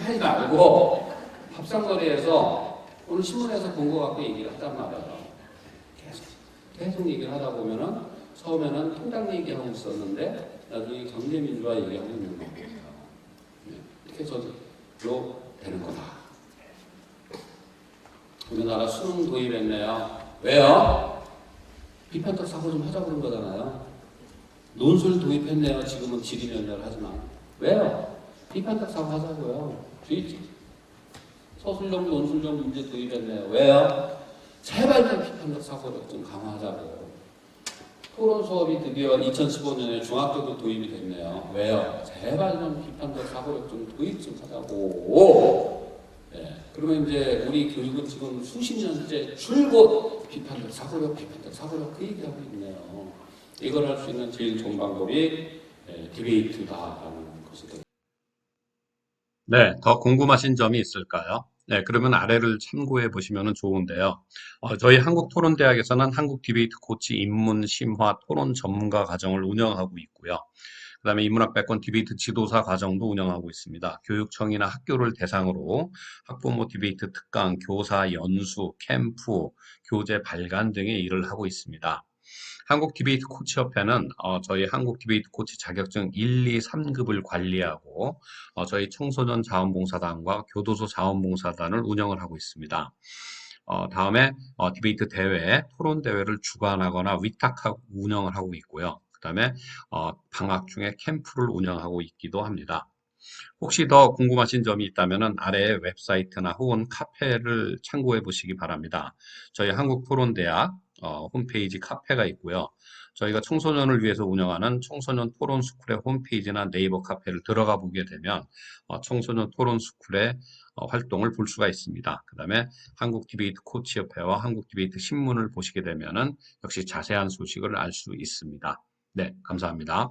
하지 말고 밥상거리에서 오늘 신문에서 본 거 갖고 얘기를 하단 말이에요. 계속 얘기를 하다 보면은 처음에는 통당 얘기하고 있었는데 나중에 경제민주화 얘기하고 있는 거예요. 이렇게 저절로 되는 거다. 우리나라 수능 도입했네요. 왜요? 비판적 사고 좀 하자고 그런 거잖아요. 논술 도입했네요. 지금은 지리면허를 하지만. 왜요? 비판적 사고 하자고요. 서술형, 논술형 문제 도입했네요. 왜요? 제발 좀 비판적 사고를 좀 강화하자고. 토론 수업이 드디어 2015년에 중학교도 도입이 됐네요. 왜요? 제발 좀 비판적 사고력 좀 도입 좀 하자고. 그러면 이제 우리 교육은 지금 수십 년째 줄곧 비판적 사고력 그 얘기하고 있네요. 이걸 할 수 있는 제일 좋은 방법이 디베이트다라는 것이 됩니다. 네, 더 궁금하신 점이 있을까요? 네, 그러면 아래를 참고해 보시면 좋은데요. 저희 한국토론대학에서는 한국 디베이트 코치 입문 심화 토론 전문가 과정을 운영하고 있고요. 그다음에 인문학백권 디베이트 지도사 과정도 운영하고 있습니다. 교육청이나 학교를 대상으로 학부모 디베이트 특강, 교사 연수, 캠프, 교재 발간 등의 일을 하고 있습니다. 한국 디베이트 코치협회는 저희 한국 디베이트 코치 자격증 1, 2, 3급을 관리하고 저희 청소년 자원봉사단과 교도소 자원봉사단을 운영을 하고 있습니다. 다음에 디베이트 대회, 토론 대회를 주관하거나 위탁하고 운영을 하고 있고요. 그다음에 방학 중에 캠프를 운영하고 있기도 합니다. 혹시 더 궁금하신 점이 있다면 아래에 웹사이트나 혹은 카페를 참고해 보시기 바랍니다. 저희 한국토론대학 홈페이지 카페가 있고요. 저희가 청소년을 위해서 운영하는 청소년 토론 스쿨의 홈페이지나 네이버 카페를 들어가 보게 되면 청소년 토론 스쿨의 활동을 볼 수가 있습니다. 그 다음에 한국 디베이트 코치협회와 한국 디베이트 신문을 보시게 되면 역시 자세한 소식을 알 수 있습니다. 네, 감사합니다.